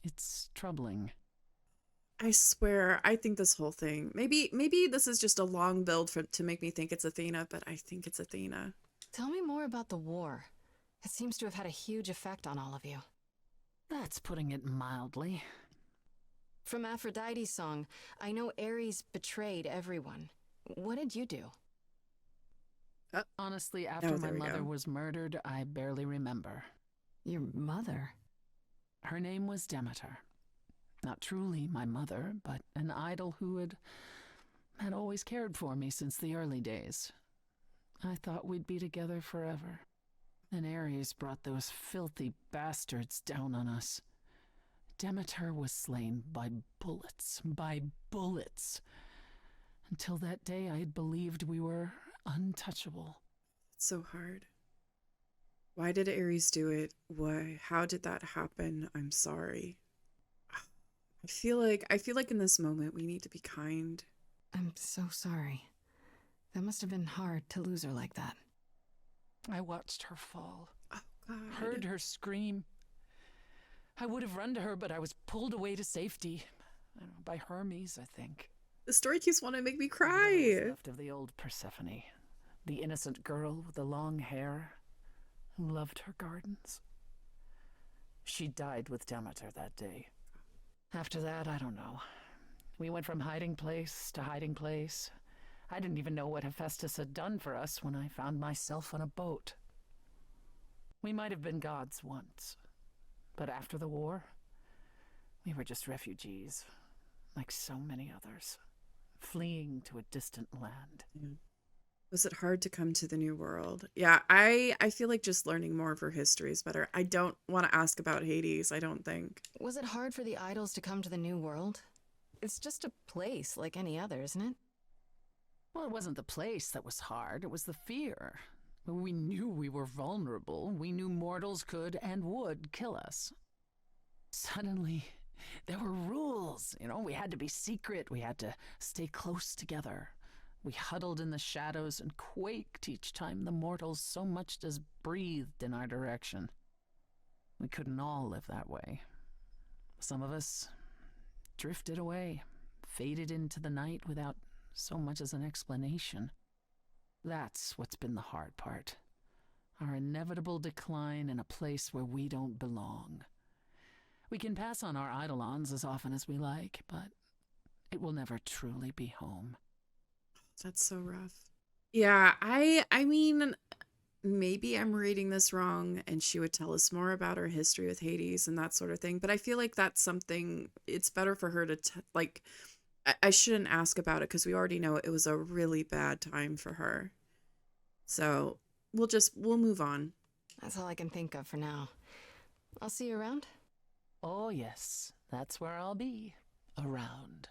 It's troubling. I swear, I think this whole thing, maybe this is just a long build to make me think it's Athena, but I think it's Athena. Tell me more about the war. It seems to have had a huge effect on all of you. That's putting it mildly. From Aphrodite's song, I know Ares betrayed everyone. What did you do? Honestly, after my mother was murdered, I barely remember. Your mother? Her name was Demeter. Not truly my mother, but an idol who had always cared for me since the early days. I thought we'd be together forever. Then Ares brought those filthy bastards down on us. Demeter was slain by bullets. Until that day, I had believed we were untouchable. It's so hard. Why did Ares do it? Why? How did that happen? I'm sorry. I feel like in this moment we need to be kind. I'm so sorry. That must have been hard to lose her like that. I watched her fall. Oh, God. Heard her scream. I would have run to her, but I was pulled away to safety. I don't know, by Hermes, I think. The story keeps wanting to make me cry. Left of the old Persephone, the innocent girl with the long hair who loved her gardens. She died with Demeter that day. After that, I don't know. We went from hiding place to hiding place. I didn't even know what Hephaestus had done for us when I found myself on a boat. We might have been gods once, but after the war, we were just refugees, like so many others, fleeing to a distant land. Was it hard to come to the New World? Yeah, I feel like just learning more of her history is better. I don't want to ask about Hades, I don't think. Was it hard for the idols to come to the New World? It's just a place like any other, isn't it? Well, it wasn't the place that was hard, it was the fear. We knew we were vulnerable. We knew mortals could and would kill us. Suddenly, there were rules. We had to be secret. We had to stay close together. We huddled in the shadows and quaked each time the mortals so much as breathed in our direction. We couldn't all live that way. Some of us drifted away, faded into the night without so much as an explanation. That's what's been the hard part. Our inevitable decline in a place where we don't belong. We can pass on our eidolons as often as we like, but it will never truly be home. That's so rough. Yeah, I mean, maybe I'm reading this wrong and she would tell us more about her history with Hades and that sort of thing, but I feel like that's something, it's better for her to, I shouldn't ask about it because we already know it was a really bad time for her. So we'll move on. That's all I can think of for now. I'll see you around. Oh yes, that's where I'll be. Around.